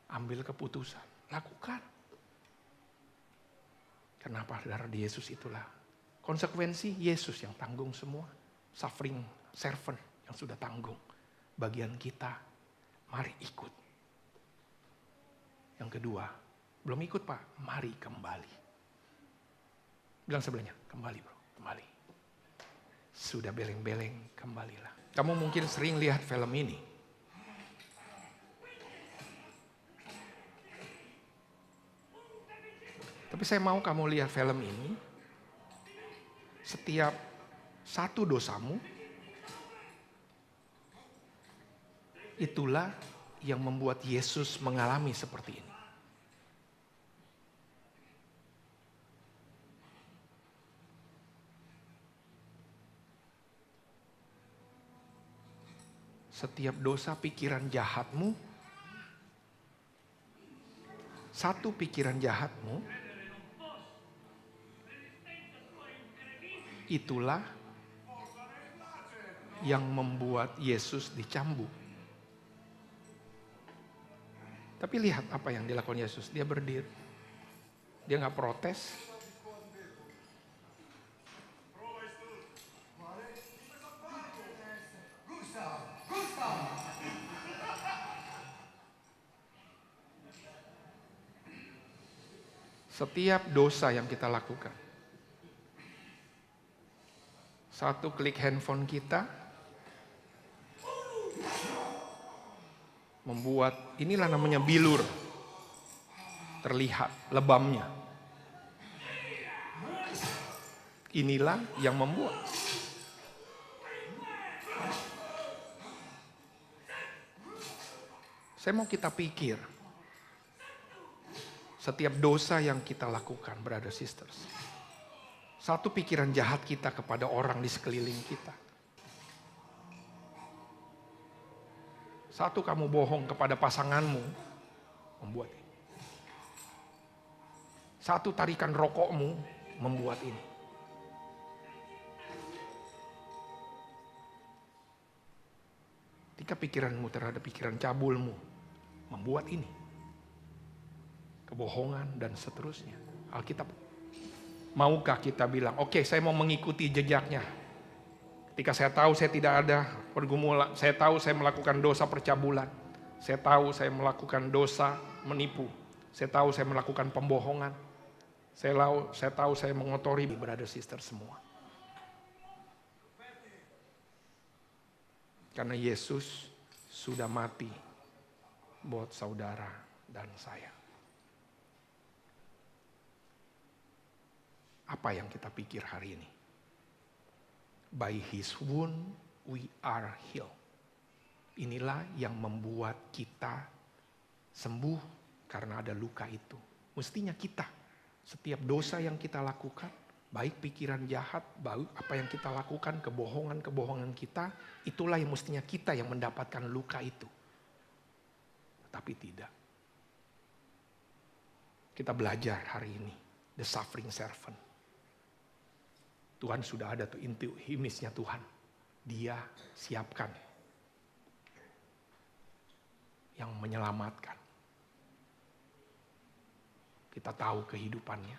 ambil keputusan, lakukan. Kenapa? Darah di Yesus itulah. Konsekuensi Yesus yang tanggung semua. Suffering servant yang sudah tanggung. Bagian kita, mari ikut. Yang kedua, belum ikut Pak, mari kembali. Bilang sebelahnya, kembali bro, kembali. Sudah beleng-beleng, kembalilah. Kamu mungkin sering lihat film ini. Tapi saya mau kamu lihat film ini. Setiap satu dosamu, itulah yang membuat Yesus mengalami seperti ini. Setiap dosa pikiran jahatmu, satu pikiran jahatmu, itulah yang membuat Yesus dicambuk. Tapi lihat apa yang dilakukan Yesus. Dia berdiri. Dia nggak protes. Setiap dosa yang kita lakukan, satu klik handphone kita, membuat, inilah namanya bilur, terlihat lebamnya. Inilah yang membuat. Saya mau kita pikir, setiap dosa yang kita lakukan, brother sisters, satu pikiran jahat kita kepada orang di sekeliling kita. Satu, kamu bohong kepada pasanganmu, membuat ini. Satu, tarikan rokokmu, membuat ini. Ketika pikiranmu terhadap pikiran cabulmu, membuat ini. Kebohongan dan seterusnya. Alkitab, maukah kita bilang, oke, saya mau mengikuti jejaknya. Ketika saya tahu saya tidak ada pergumulan, saya tahu saya melakukan dosa percabulan, saya tahu saya melakukan dosa menipu, saya tahu saya melakukan pembohongan, saya tahu saya mengotori brother sister semua. Karena Yesus sudah mati buat saudara dan saya. Apa yang kita pikir hari ini? By His wound we are healed. Inilah yang membuat kita sembuh karena ada luka itu. Mestinya kita, setiap dosa yang kita lakukan, baik pikiran jahat, baik apa yang kita lakukan, kebohongan-kebohongan kita, itulah yang mestinya kita yang mendapatkan luka itu. Tapi tidak. Kita belajar hari ini, the suffering servant. Tuhan sudah ada tuh image-nya Tuhan. Dia siapkan yang menyelamatkan. Kita tahu kehidupannya,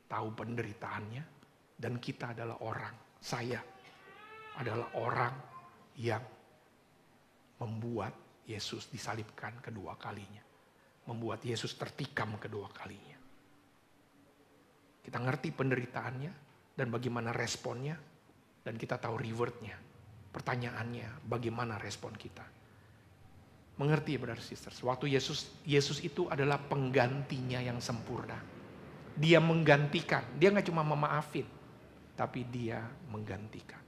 tahu penderitaannya, dan kita adalah orang, saya adalah orang yang membuat Yesus disalibkan kedua kalinya. Membuat Yesus tertikam kedua kalinya. Kita ngerti penderitaannya, dan bagaimana responnya, dan kita tahu rewardnya. Pertanyaannya, bagaimana respon kita? Mengerti ya brother sisters, waktu Yesus itu adalah penggantinya yang sempurna. Dia menggantikan, dia gak cuma memaafin, tapi dia menggantikan.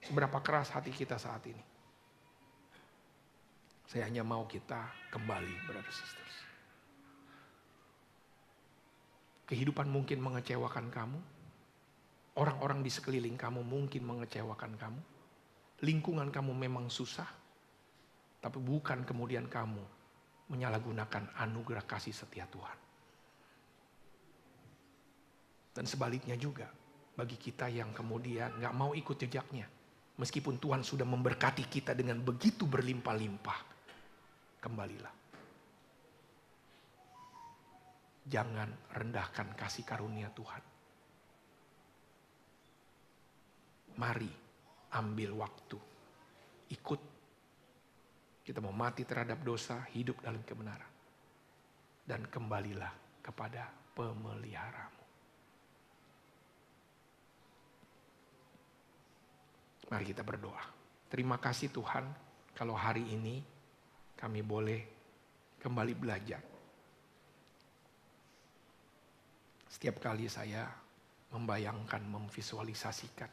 Seberapa keras hati kita saat ini? Saya hanya mau kita kembali brother sisters. Kehidupan mungkin mengecewakan kamu. Orang-orang di sekeliling kamu mungkin mengecewakan kamu. Lingkungan kamu memang susah. Tapi bukan kemudian kamu menyalahgunakan anugerah kasih setia Tuhan. Dan sebaliknya juga, bagi kita yang kemudian gak mau ikut jejaknya. Meskipun Tuhan sudah memberkati kita dengan begitu berlimpah-limpah. Kembalilah. Jangan rendahkan kasih karunia Tuhan. Mari ambil waktu. Ikut. Kita mau mati terhadap dosa, hidup dalam kebenaran. Dan kembalilah kepada pemeliharamu. Mari kita berdoa. Terima kasih Tuhan kalau hari ini kami boleh kembali belajar. Setiap kali saya membayangkan, memvisualisasikan.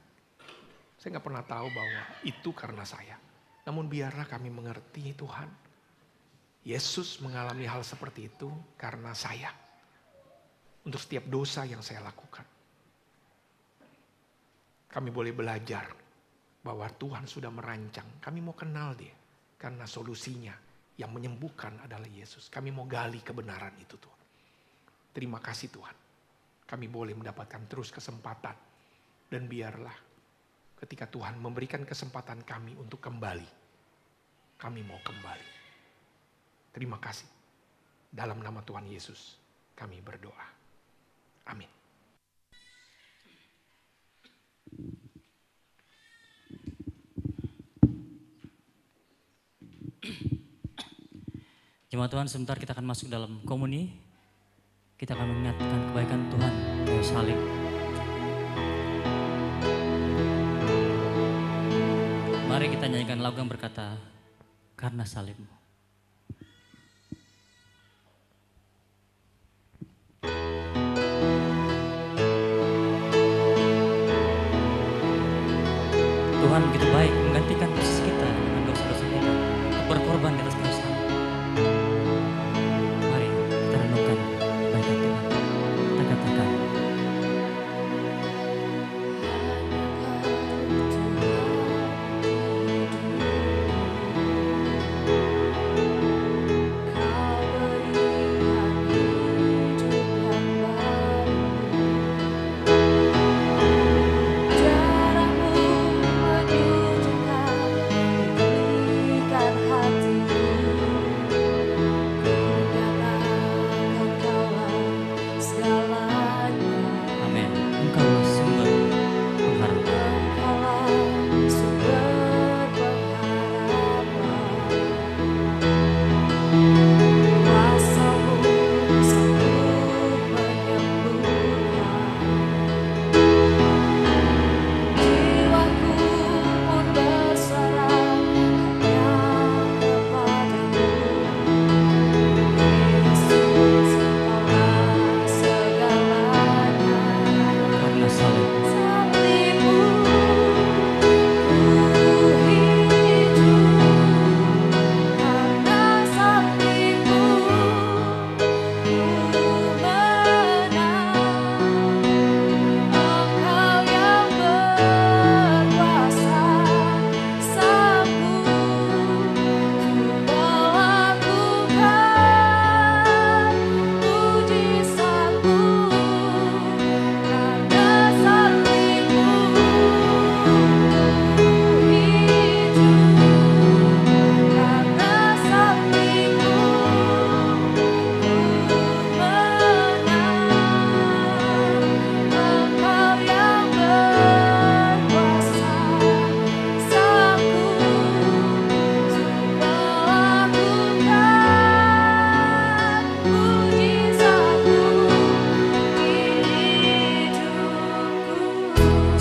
Saya gak pernah tahu bahwa itu karena saya. Namun biarlah kami mengerti Tuhan. Yesus mengalami hal seperti itu karena saya. Untuk setiap dosa yang saya lakukan. Kami boleh belajar bahwa Tuhan sudah merancang. Kami mau kenal dia. Karena solusinya yang menyembuhkan adalah Yesus. Kami mau gali kebenaran itu Tuhan. Terima kasih Tuhan. Kami boleh mendapatkan terus kesempatan. Dan biarlah ketika Tuhan memberikan kesempatan kami untuk kembali. Kami mau kembali. Terima kasih. Dalam nama Tuhan Yesus kami berdoa. Amin.
Jemaat Tuhan, sebentar kita akan masuk dalam komuni. Kita akan mengingatkan kebaikan Tuhan melalui salib. Mari kita nyanyikan lagu yang berkata, karena salibmu. Tuhan begitu baik menggantikan posisi kita dengan dosa-dosa kita untuk berkorban di atas kayu salib. Mari kita renungkan kebaikan Tuhan. Kita katakan,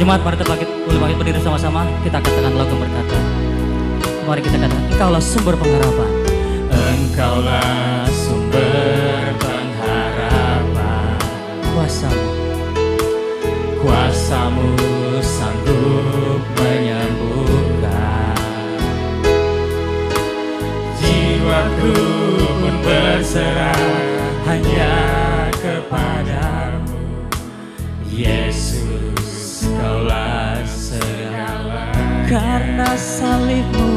jemaat mari kita boleh bangkit berdiri sama-sama. Kita katakan lagu berkata, mari kita katakan, Engkaulah sumber pengharapan.
Engkaulah sumber pengharapan. Kuasamu sanggup menyembuhkan. Jiwaku pun berserah hanya kepadamu, Yesus. Kaulah segala
Karena salibmu,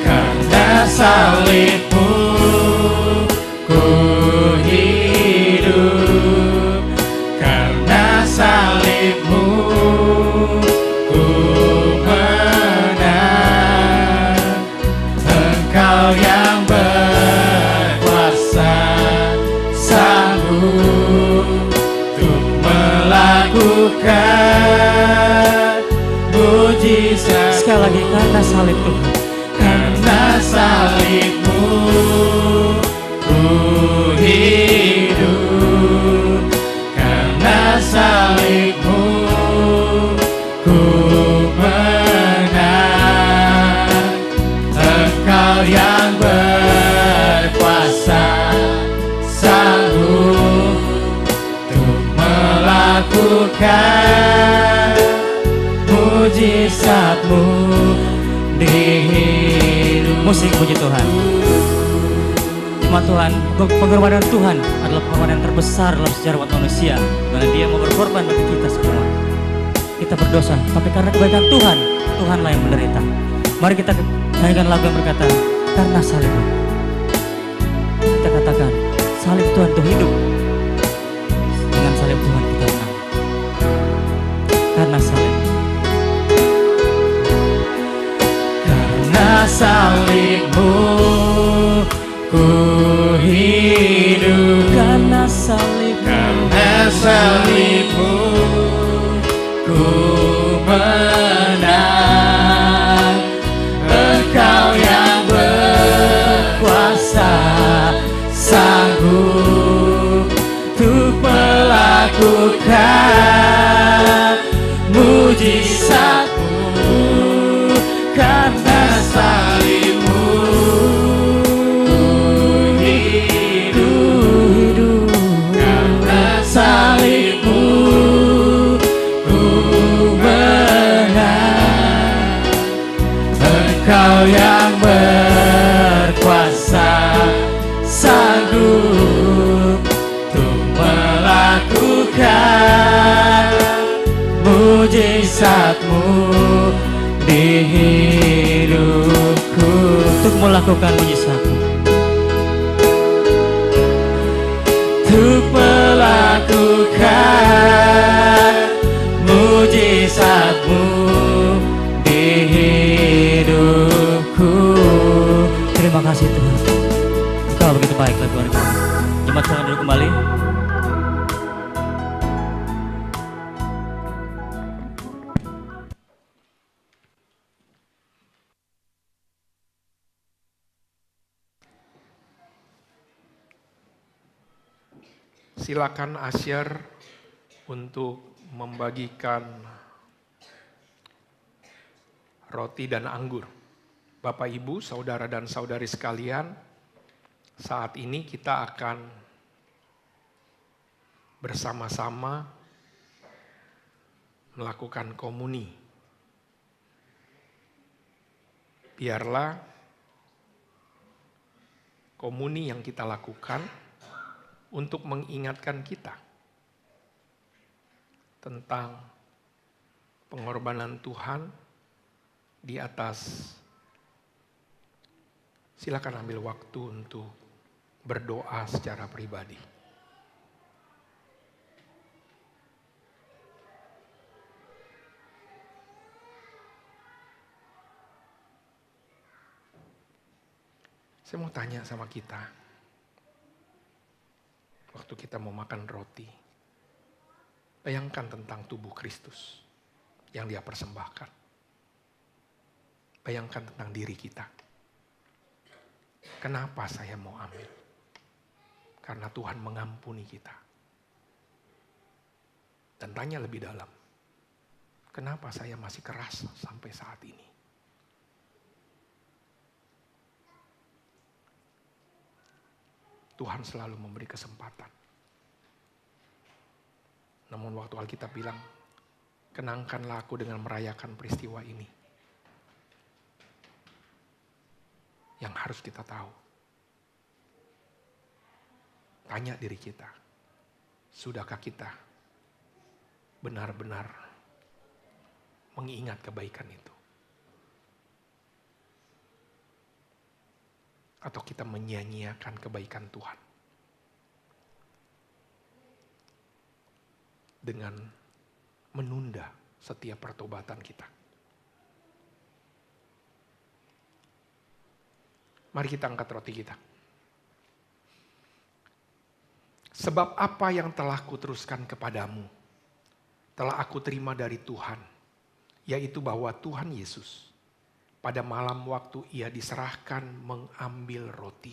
karena salibmu ku hidup, karena salibmu ku menang. Engkau yang berkuasa sanggup melakukan mujizat.
Sekali lagi, karena salib Tuhan,
karena salibmu ku hidup, karena salibmu ku menang. Engkau yang berkuasa sanggup melakukan mujizat-Mu di hidup.
Musik puji Tuhan. Jemaat Tuhan, pengorbanan Tuhan adalah pengorbanan terbesar dalam sejarah umat manusia, di mana Dia mau berkorban bagi kita semua. Kita berdosa, tapi karena kebaikan Tuhan, Tuhanlah yang menderita. Mari kita nyanyikan lagu yang berkata, karena salib. Kita katakan, salib Tuhan itu hidup. Dengan salib Tuhan kita menang. Karena salib.
Karena salibmu ku hidup.
Karena salib.
Karena salibmu ku menang. Engkau yang berkuasa, sanggup untuk melakukan mujizatmu. Karena salibmu hidup. Karena salibmu ku menang. Engkau yang berkuasa, sanggup untuk melakukan mujizatmu di hidupku.
Untuk melakukan mujizatmu.
Untuk melakukan mujizatmu di hidupku.
Terima kasih Tuhan. Engkau begitu baiklah Tuhan kami. Jemaat silakan duduk kembali.
Silakan Asyar untuk membagikan roti dan anggur. Bapak, Ibu, saudara dan saudari sekalian, saat ini kita akan bersama-sama melakukan komuni. Biarlah komuni yang kita lakukan untuk mengingatkan kita tentang pengorbanan Tuhan di atas. Silakan ambil waktu untuk berdoa secara pribadi. Saya mau tanya sama kita. Waktu kita mau makan roti, bayangkan tentang tubuh Kristus yang Dia persembahkan. Bayangkan tentang diri kita. Kenapa saya mau ambil? Karena Tuhan mengampuni kita. Dan tanya lebih dalam, kenapa saya masih keras sampai saat ini? Tuhan selalu memberi kesempatan. Namun waktu Alkitab bilang, kenangkanlah aku dengan merayakan peristiwa ini. Yang harus kita tahu. Tanya diri kita, sudahkah kita benar-benar mengingat kebaikan itu? Atau kita menyia-nyiakan kebaikan Tuhan dengan menunda setiap pertobatan kita. Mari kita angkat roti kita. Sebab apa yang telah kuteruskan kepadamu, telah aku terima dari Tuhan, yaitu bahwa Tuhan Yesus pada malam waktu Ia diserahkan mengambil roti.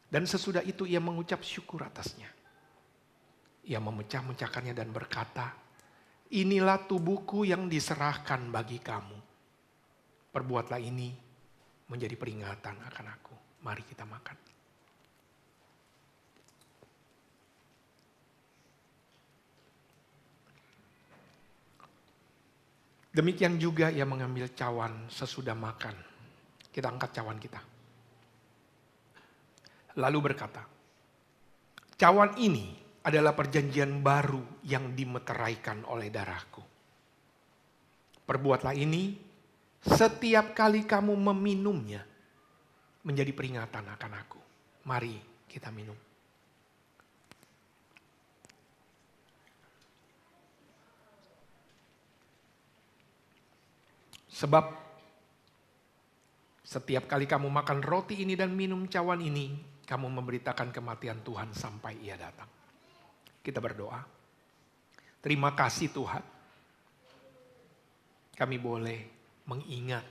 Dan sesudah itu Ia mengucap syukur atasnya. Ia memecah-mecahkannya dan berkata, inilah tubuhku yang diserahkan bagi kamu. Perbuatlah ini menjadi peringatan akan aku. Mari kita makan. Demikian juga Ia mengambil cawan sesudah makan. Kita angkat cawan kita. lalu berkata, cawan ini adalah perjanjian baru yang dimeteraikan oleh darahku. Perbuatlah ini setiap kali kamu meminumnya menjadi peringatan akan aku. Mari kita minum. Sebab setiap kali kamu makan roti ini dan minum cawan ini, kamu memberitakan kematian Tuhan sampai Ia datang. Kita berdoa. Terima kasih Tuhan. Kami boleh mengingat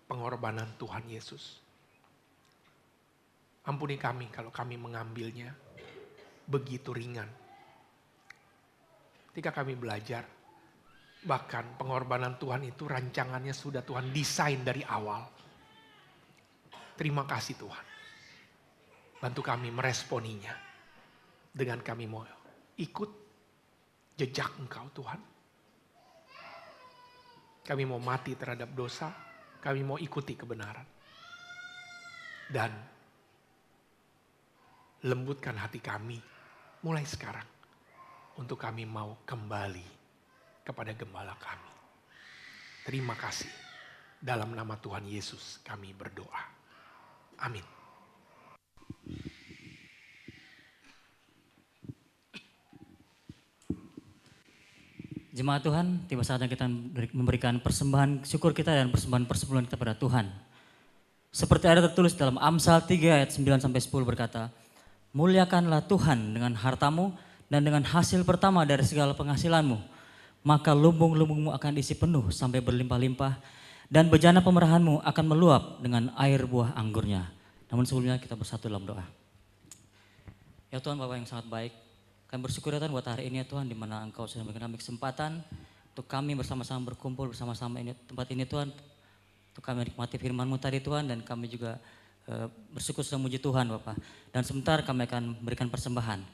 pengorbanan Tuhan Yesus. Ampuni kami kalau kami mengambilnya begitu ringan. Ketika kami belajar, bahkan pengorbanan Tuhan itu rancangannya sudah Tuhan desain dari awal. Terima kasih Tuhan. Bantu kami meresponinya dengan kami mau ikut jejak Engkau Tuhan. Kami mau mati terhadap dosa, kami mau ikuti kebenaran. Dan lembutkan hati kami mulai sekarang untuk kami mau kembali kepada gembala kami. Terima kasih. Dalam nama Tuhan Yesus kami berdoa. Amin.
Jemaat Tuhan, tiba saatnya kita memberikan persembahan syukur kita dan persembahan persepuluhan kita pada Tuhan. Seperti ada tertulis dalam Amsal 3 ayat 9-10 berkata, muliakanlah Tuhan dengan hartamu dan dengan hasil pertama dari segala penghasilanmu. Maka lumbung-lumbungmu akan diisi penuh sampai berlimpah-limpah dan bejana pemerahanmu akan meluap dengan air buah anggurnya. Namun sebelumnya kita bersatu dalam doa. Ya Tuhan Bapa yang sangat baik, kami bersyukur ya Tuhan buat hari ini ya Tuhan, di mana Engkau sudah memberikan kami kesempatan untuk kami bersama-sama berkumpul bersama-sama ini tempat ini Tuhan, untuk kami menikmati firman-Mu tadi Tuhan, dan kami juga bersyukur sudah memuji Tuhan Bapak. Dan sebentar kami akan berikan persembahan.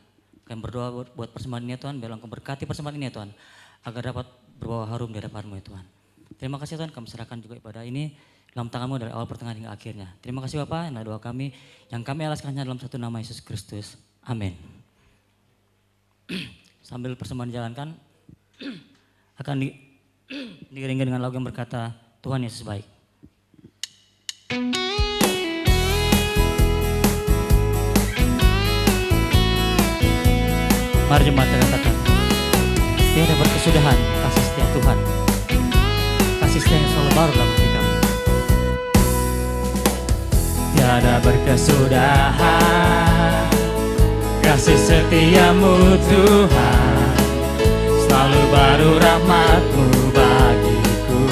Kami berdoa buat persembahan ini ya Tuhan, biar Engkau berkati persembahan ini ya Tuhan, agar dapat berbawa harum di hadapan-Mu ya Tuhan. Terima kasih Tuhan, kami serahkan juga ibadah ini dalam tangan-Mu dari awal pertengahan hingga akhirnya. Terima kasih Bapak, inilah doa kami yang kami alaskannya dalam satu nama Yesus Kristus. Amin. Sambil persembahan dijalankan, akan diiringi dengan lagu yang berkata, Tuhan Yesus baik. Mari jemaat katakan, tiada berkesudahan kasih setia Tuhan, kasih setia yang selalu baru dalam hidup kami.
Tiada berkesudahan kasih setiamu Tuhan, selalu baru rahmat-Mu bagiku.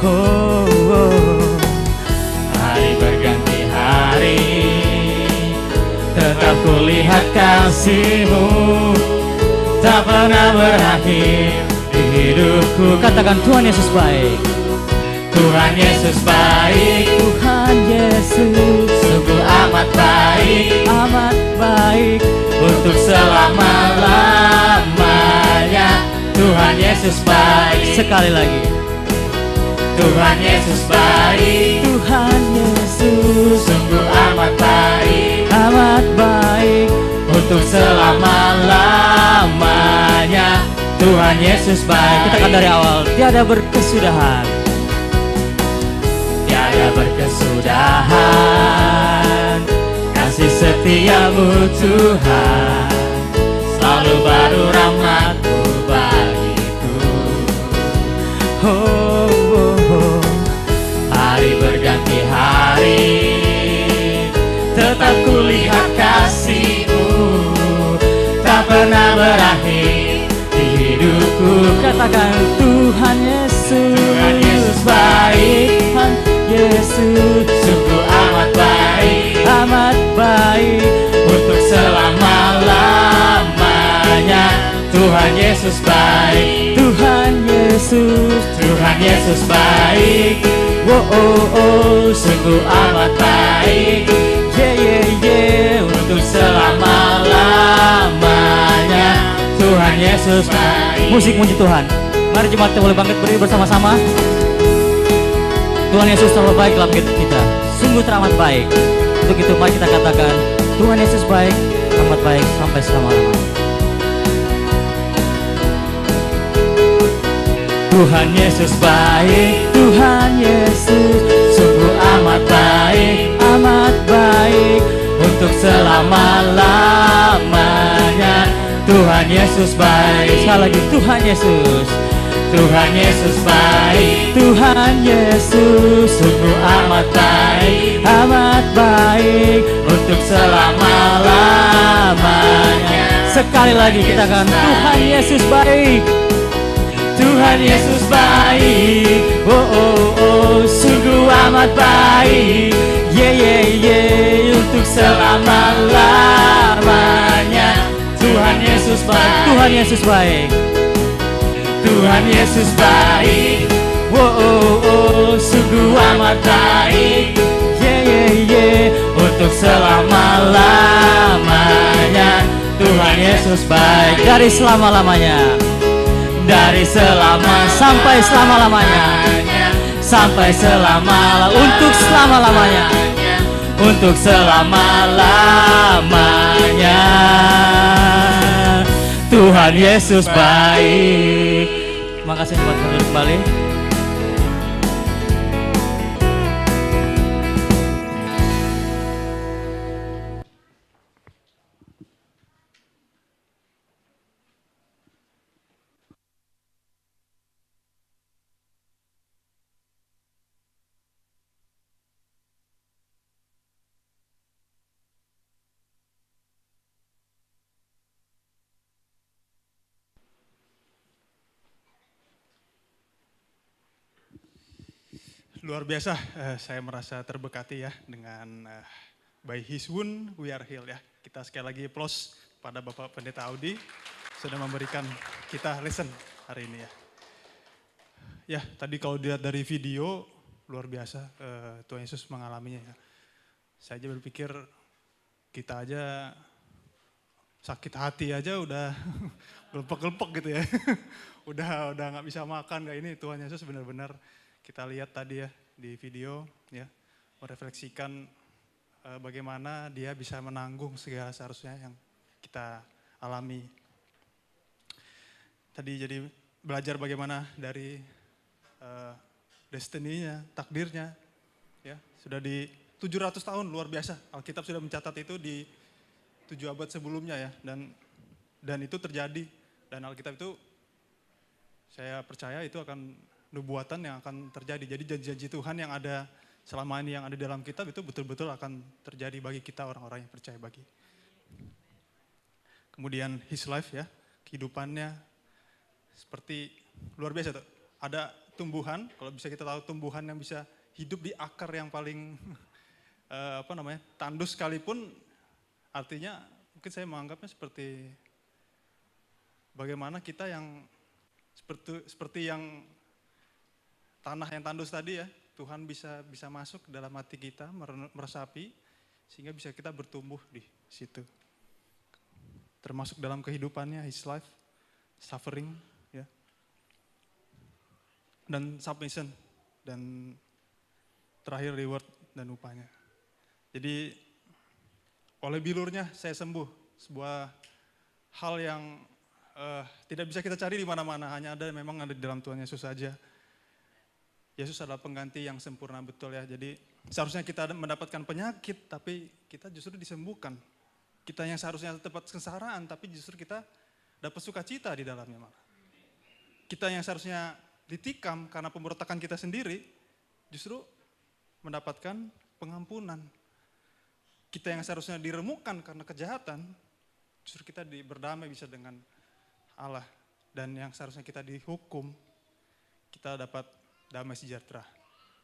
Oh, oh. Hari berganti hari, tetap kulihat kasih-Mu, tak pernah berakhir di hidupku.
Katakan Tuhan Yesus baik.
Tuhan Yesus baik,
Tuhan Yesus
sungguh amat baik,
amat baik
untuk selama-lamanya. Tuhan Yesus baik.
Sekali lagi.
Tuhan Yesus baik,
Tuhan Yesus
sungguh amat baik,
amat baik
untuk selama-lamanya. Tuhan Yesus baik.
Katakan dari awal, tiada berkesudahan,
tiada berkesudahan kasih setiamu Tuhan, selalu baru rahmat-Mu bagiku.
oh, oh, oh.
Hari berganti hari, tetap kulihat kasih-Mu, tak pernah berakhir di hidupku.
Katakan Tuhan Yesus,
Tuhan Yesus baik,
Tuhan Yesus
sungguh amat baik,
amat baik
untuk selama-lamanya. Tuhan Yesus baik,
Tuhan Yesus,
Tuhan Yesus baik,
oh, oh, oh.
sungguh amat baik,
Yeah, yeah, yeah.
untuk selama-lamanya. Tuhan Yesus baik.
Musik muji Tuhan. Mari jemaat kita boleh bangkit berdiri bersama-sama. Tuhan Yesus selalu baik dalam hidup kita. Sungguh teramat baik. Untuk itu mari kita katakan, Tuhan Yesus baik, amat baik sampai selama-lamanya.
Tuhan Yesus baik, Tuhan Yesus sungguh amat baik untuk selama-lamanya. Tuhan Yesus baik.
Sekali lagi, Tuhan Yesus.
Tuhan Yesus baik, Tuhan Yesus sungguh amat baik untuk selama-lamanya.
Sekali lagi kita akan, Tuhan Yesus baik.
Tuhan Yesus baik, sungguh amat baik, untuk selama-lamanya. Tuhan Yesus baik,
Tuhan Yesus baik.
Tuhan Yesus baik, sungguh amat baik, untuk selama-lamanya. Tuhan Yesus baik,
Dari selama-lamanya.
dari
Sampai selama-lamanya.
sampai
Untuk selama-lamanya.
untuk selama-lamanya. Tuhan Yesus baik.
Terima kasih buat duduk kembali.
Luar biasa, saya merasa terberkati ya dengan by His wound we are healed ya. Kita sekali lagi applause pada Bapak Pendeta Audi sudah memberikan kita lesson hari ini ya. Ya, tadi kalau dilihat dari video luar biasa Tuhan Yesus mengalaminya ya. Saya aja berpikir kita aja sakit hati aja udah gelepek-gelepek gitu ya. udah nggak bisa makan kayak ini. Tuhan Yesus benar-benar kita lihat tadi ya di video ya, merefleksikan bagaimana dia bisa menanggung segala seharusnya yang kita alami. Tadi jadi belajar bagaimana dari destiny-nya, takdirnya ya, sudah di 700 tahun luar biasa. Alkitab sudah mencatat itu di 7 abad sebelumnya ya, dan itu terjadi, dan Alkitab itu saya percaya itu akan nubuatan yang akan terjadi. Jadi janji-janji Tuhan yang ada selama ini yang ada dalam kitab itu betul-betul akan terjadi bagi kita orang-orang yang percaya bagi. Kemudian his life ya, kehidupannya seperti luar biasa tuh. Ada tumbuhan, kalau bisa kita tahu tumbuhan yang bisa hidup di akar yang paling tandus sekalipun, artinya mungkin saya menganggapnya seperti bagaimana kita yang seperti yang tanah yang tandus tadi ya, Tuhan bisa masuk ke dalam hati kita, meresapi, sehingga bisa kita bertumbuh di situ. Termasuk dalam kehidupannya, his life, suffering, ya, dan submission, dan terakhir reward dan upahnya. Jadi oleh bilurnya saya sembuh, sebuah hal yang tidak bisa kita cari di mana-mana, hanya memang ada di dalam Tuhan Yesus saja. Yesus adalah pengganti yang sempurna betul ya. Jadi seharusnya kita mendapatkan penyakit, tapi kita justru disembuhkan. Kita yang seharusnya dapat kesengsaraan, tapi justru kita dapat sukacita di dalamnya malah. Kita yang seharusnya ditikam karena pemberontakan kita sendiri, justru mendapatkan pengampunan. Kita yang seharusnya diremukkan karena kejahatan, justru kita berdamai bisa dengan Allah. Dan yang seharusnya kita dihukum, kita dapat damai sejahtera.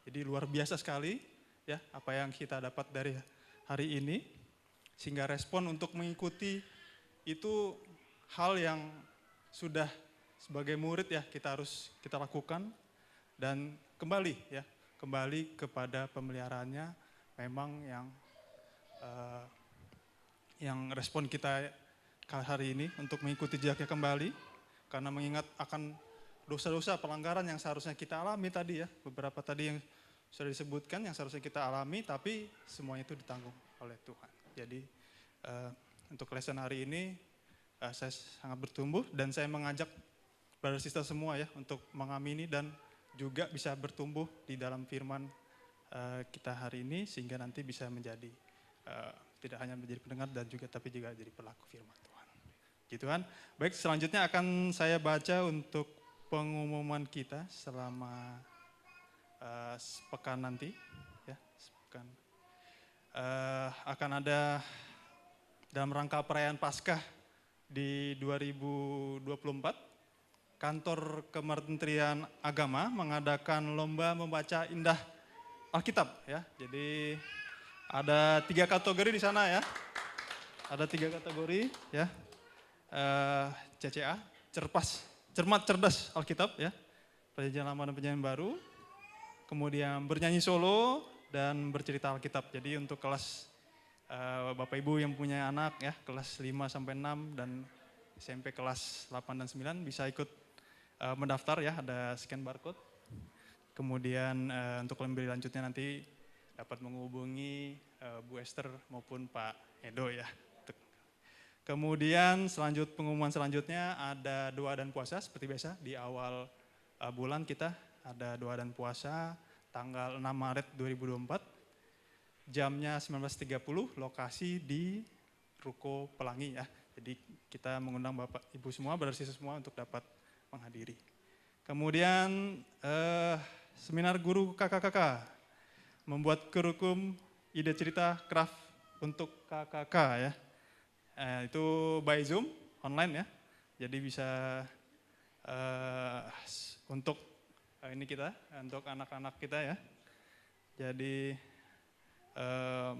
Jadi luar biasa sekali ya apa yang kita dapat dari hari ini, sehingga respon untuk mengikuti itu hal yang sudah sebagai murid ya kita lakukan, dan kembali kepada pemeliharaannya memang yang respon kita hari ini untuk mengikuti jejaknya kembali, karena mengingat akan dosa-dosa pelanggaran yang seharusnya kita alami tadi ya, beberapa tadi yang sudah disebutkan yang seharusnya kita alami, tapi semuanya itu ditanggung oleh Tuhan. Jadi untuk lesson hari ini saya sangat bertumbuh dan saya mengajak brother sister semua ya untuk mengamini dan juga bisa bertumbuh di dalam firman kita hari ini sehingga nanti bisa menjadi tidak hanya menjadi pendengar dan juga tapi juga jadi pelaku firman Tuhan. Gitu kan. Baik, selanjutnya akan saya baca untuk pengumuman kita selama sepekan nanti ya, sepekan. Akan ada dalam rangka perayaan Paskah di 2024 Kantor Kementerian Agama mengadakan lomba membaca indah Alkitab ya. Jadi ada 3 kategori di sana ya. Ada 3 kategori ya. CCA, cermat cerdas Alkitab ya. Perjanjian Lama dan Perjanjian Baru. Kemudian bernyanyi solo dan bercerita Alkitab. Jadi untuk kelas Bapak Ibu yang punya anak ya, kelas 5 sampai 6 dan SMP kelas 8 dan 9 bisa ikut mendaftar ya, ada scan barcode. Kemudian untuk lebih lanjutnya nanti dapat menghubungi Bu Esther maupun Pak Edo ya. Kemudian pengumuman selanjutnya ada doa dan puasa seperti biasa di awal bulan kita ada doa dan puasa tanggal 6 Maret 2024. Jamnya 19.30, lokasi di Ruko Pelangi ya. Jadi kita mengundang Bapak Ibu semua, brother sister semua untuk dapat menghadiri. Kemudian seminar guru KKKK membuat kurikulum ide cerita craft untuk KKK ya. Itu by Zoom online ya. Jadi bisa untuk ini kita untuk anak-anak kita ya. Jadi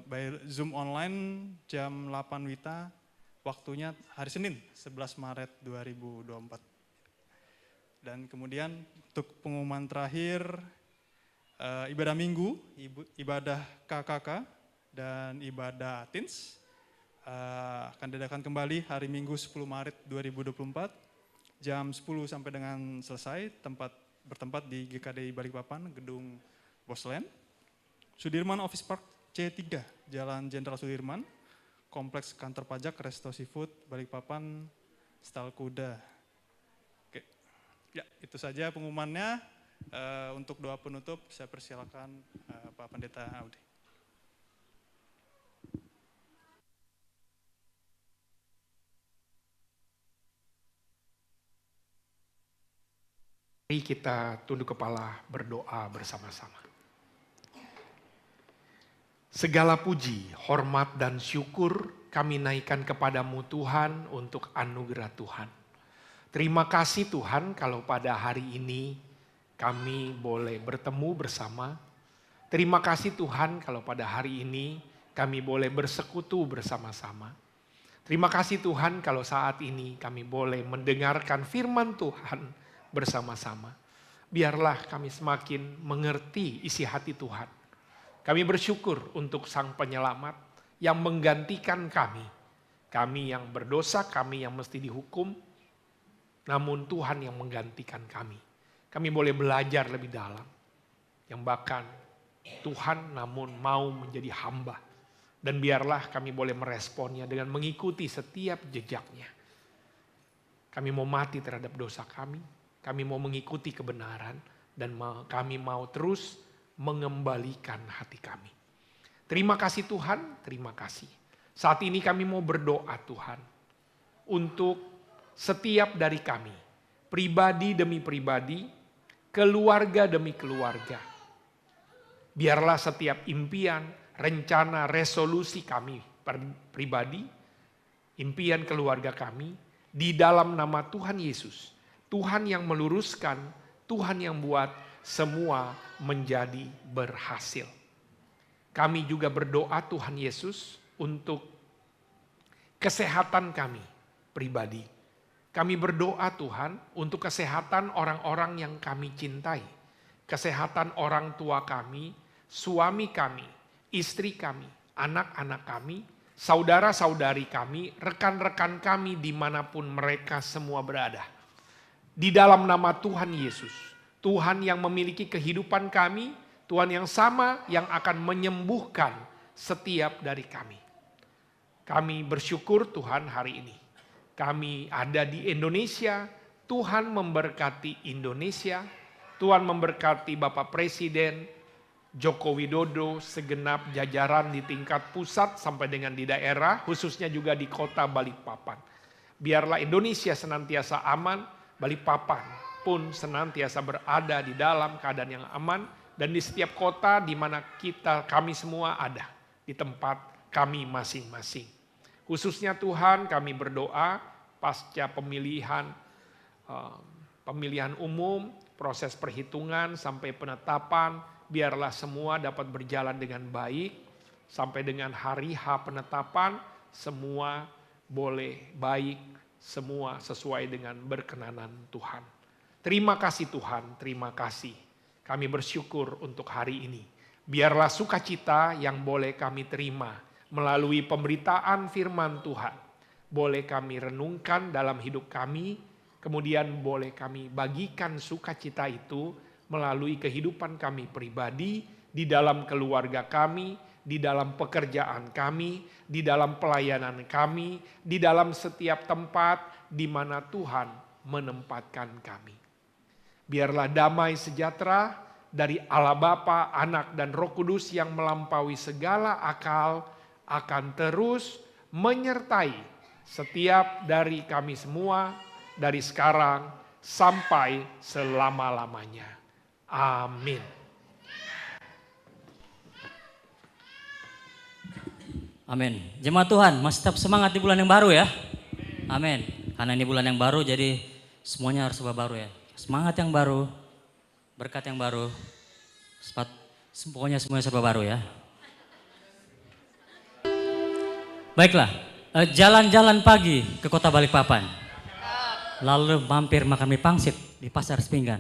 by Zoom online jam 8 WITA, waktunya hari Senin 11 Maret 2024. Dan kemudian untuk pengumuman terakhir, ibadah minggu, ibadah KKK, dan ibadah teens akan diadakan kembali hari Minggu 10 Maret 2024, jam 10 sampai dengan selesai, bertempat di GKDI Balikpapan, Gedung Bosland, Sudirman Office Park C3, Jalan Jenderal Sudirman, Kompleks Kantor Pajak Resto Seafood, Balikpapan, Stal Kuda. Oke. Ya, itu saja pengumumannya. Untuk doa penutup, saya persilakan Pak Pendeta Audi.
Mari kita tunduk kepala berdoa bersama-sama. Segala puji, hormat, dan syukur kami naikkan kepadamu Tuhan untuk anugerah Tuhan. Terima kasih Tuhan kalau pada hari ini kami boleh bertemu bersama. Terima kasih Tuhan kalau pada hari ini kami boleh bersekutu bersama-sama. Terima kasih Tuhan kalau saat ini kami boleh mendengarkan firman Tuhan bersama-sama. Biarlah kami semakin mengerti isi hati Tuhan. Kami bersyukur untuk Sang Penyelamat yang menggantikan kami. Kami yang berdosa, kami yang mesti dihukum, namun Tuhan yang menggantikan kami. Kami boleh belajar lebih dalam. Yang bahkan Tuhan namun mau menjadi hamba. Dan biarlah kami boleh meresponnya dengan mengikuti setiap jejaknya. Kami mau mati terhadap dosa kami. Kami mau mengikuti kebenaran. Dan kami mau terus mengembalikan hati kami. Terima kasih Tuhan, terima kasih. Saat ini kami mau berdoa Tuhan. Untuk setiap dari kami. Pribadi demi pribadi. Keluarga demi keluarga. Biarlah setiap impian, rencana, resolusi kami pribadi, impian keluarga kami, di dalam nama Tuhan Yesus. Tuhan yang meluruskan, Tuhan yang buat semua menjadi berhasil. Kami juga berdoa Tuhan Yesus untuk kesehatan kami pribadi. Kami berdoa Tuhan untuk kesehatan orang-orang yang kami cintai. Kesehatan orang tua kami, suami kami, istri kami, anak-anak kami, saudara-saudari kami, rekan-rekan kami dimanapun mereka semua berada. Di dalam nama Tuhan Yesus, Tuhan yang memiliki kehidupan kami, Tuhan yang sama yang akan menyembuhkan setiap dari kami. Kami bersyukur Tuhan hari ini. Kami ada di Indonesia, Tuhan memberkati Indonesia, Tuhan memberkati Bapak Presiden Joko Widodo, segenap jajaran di tingkat pusat sampai dengan di daerah, khususnya juga di kota Balikpapan. Biarlah Indonesia senantiasa aman, Balikpapan pun senantiasa berada di dalam keadaan yang aman, dan di setiap kota di mana kami semua ada, di tempat kami masing-masing. Khususnya Tuhan, kami berdoa pasca pemilihan umum, proses perhitungan sampai penetapan, biarlah semua dapat berjalan dengan baik. Sampai dengan hari H penetapan, semua boleh baik, semua sesuai dengan berkenanan Tuhan. Terima kasih Tuhan, terima kasih. Kami bersyukur untuk hari ini. Biarlah sukacita yang boleh kami terima melalui pemberitaan firman Tuhan, boleh kami renungkan dalam hidup kami, kemudian boleh kami bagikan sukacita itu melalui kehidupan kami pribadi, di dalam keluarga kami, di dalam pekerjaan kami, di dalam pelayanan kami, di dalam setiap tempat di mana Tuhan menempatkan kami. Biarlah damai sejahtera dari Allah Bapa, Anak, dan Roh Kudus yang melampaui segala akal akan terus menyertai setiap dari kami semua dari sekarang sampai selama-lamanya. Amin.
Amin. Jemaat Tuhan, masih tetap semangat di bulan yang baru ya. Amin. Karena ini bulan yang baru, jadi semuanya harus serba baru ya. Semangat yang baru, berkat yang baru, pokoknya semuanya serba baru ya. Baiklah, jalan-jalan pagi ke kota Balikpapan. Lalu mampir makan mie pangsit di Pasar Sepinggan.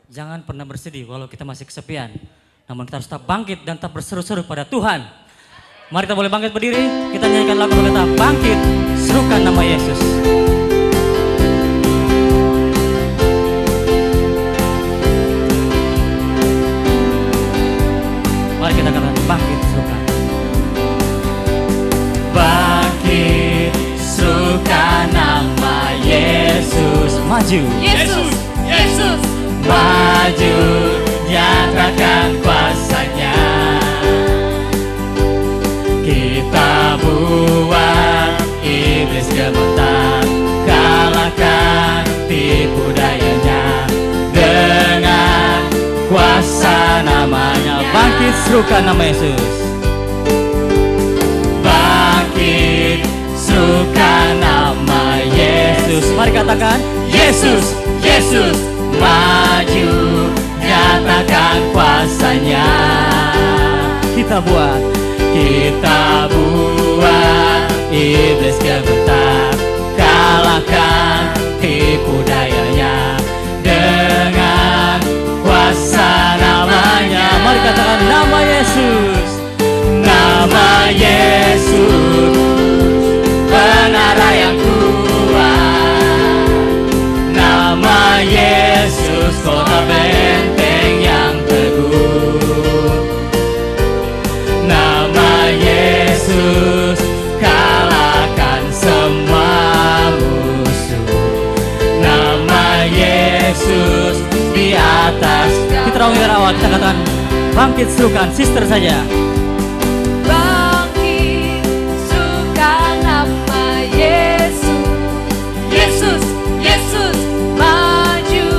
Jangan pernah bersedih walau kita masih kesepian. Namun kita harus tetap bangkit dan tetap berseru-seru pada Tuhan. Mari kita boleh bangkit berdiri, kita nyanyikan lagu berkata, bangkit, serukan nama Yesus. Mari kita katakan bangkit, serukan.
Bangkit, serukan nama Yesus.
Maju.
Yesus, Yesus. Maju, nyatakan kuasanya. Kita buat iblis gemetar, kalahkan tipu dayanya dengan kuasa namanya.
Bangkit, serukan nama Yesus.
Bangkit, serukan nama Yesus.
Mari katakan,
Yesus, Yesus. Maju, nyatakan kuasanya.
kita buat
iblis gemetar, kalahkan tipu dayanya dengan kuasa namanya.
Mari katakan nama Yesus.
Nama Yesus, penara yang kuat. Nama Yesus, kota benteng yang teguh. Nama Yesus, kalahkan semua musuh. Nama Yesus di atas.
Kita rawat, kita katakan bangkit, serukan, sister saja.
Bangkit, serukan nama Yesus. Yesus, Yesus, maju,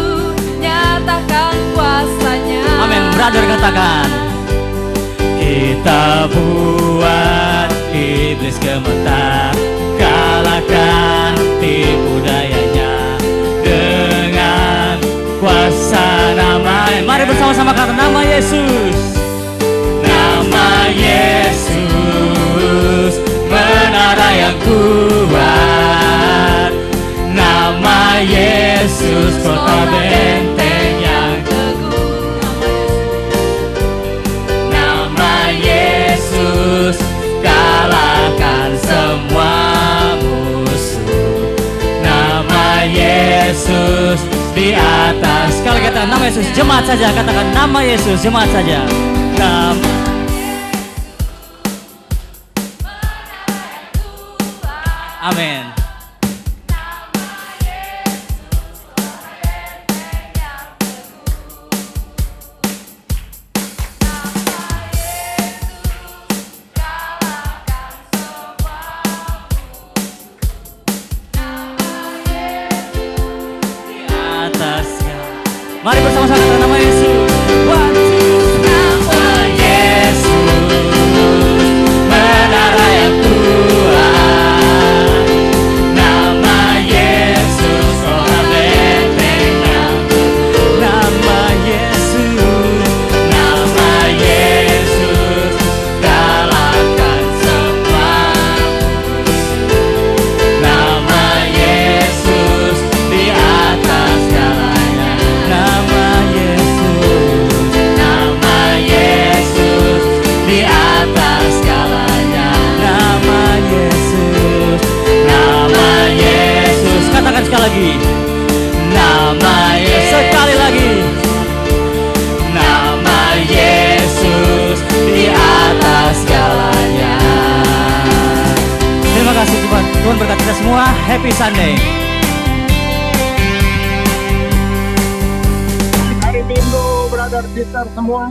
nyatakan kuasanya.
Amin, brother katakan.
Kita buat iblis gemetar, kalahkan tipu dayanya dengan kuasa namanya.
Mari bersama-sama kata nama Yesus.
Nama Yesus, menara yang kuat. Nama Yesus, kota benteng yang
teguh.
Nama Yesus, kalahkan semua musuh. Nama Yesus di atas.
Sekali katakan nama Yesus, jemaat saja, katakan nama Yesus, jemaat saja. Nama Amin. Mari bersama-sama katakan nama Yesus.
Nama Yesus, menara yang kuat. Nama Yesus, kota benteng yang
Nama Yesus,
Nama Yesus, kalahkan semua. Nama Yesus, di atas segalanya.
nama Yesus,
Nama Yesus, di atas segalanya.
nama Yesus.
Nama Yesus,
Katakan sekali lagi.
nama Yesus,
Sekali lagi.
nama Yesus, di atas segalanya.
Terima kasih Tuhan. Tuhan berkati kita semua. Happy Sunday.
Hari Minggu, brother sister semua.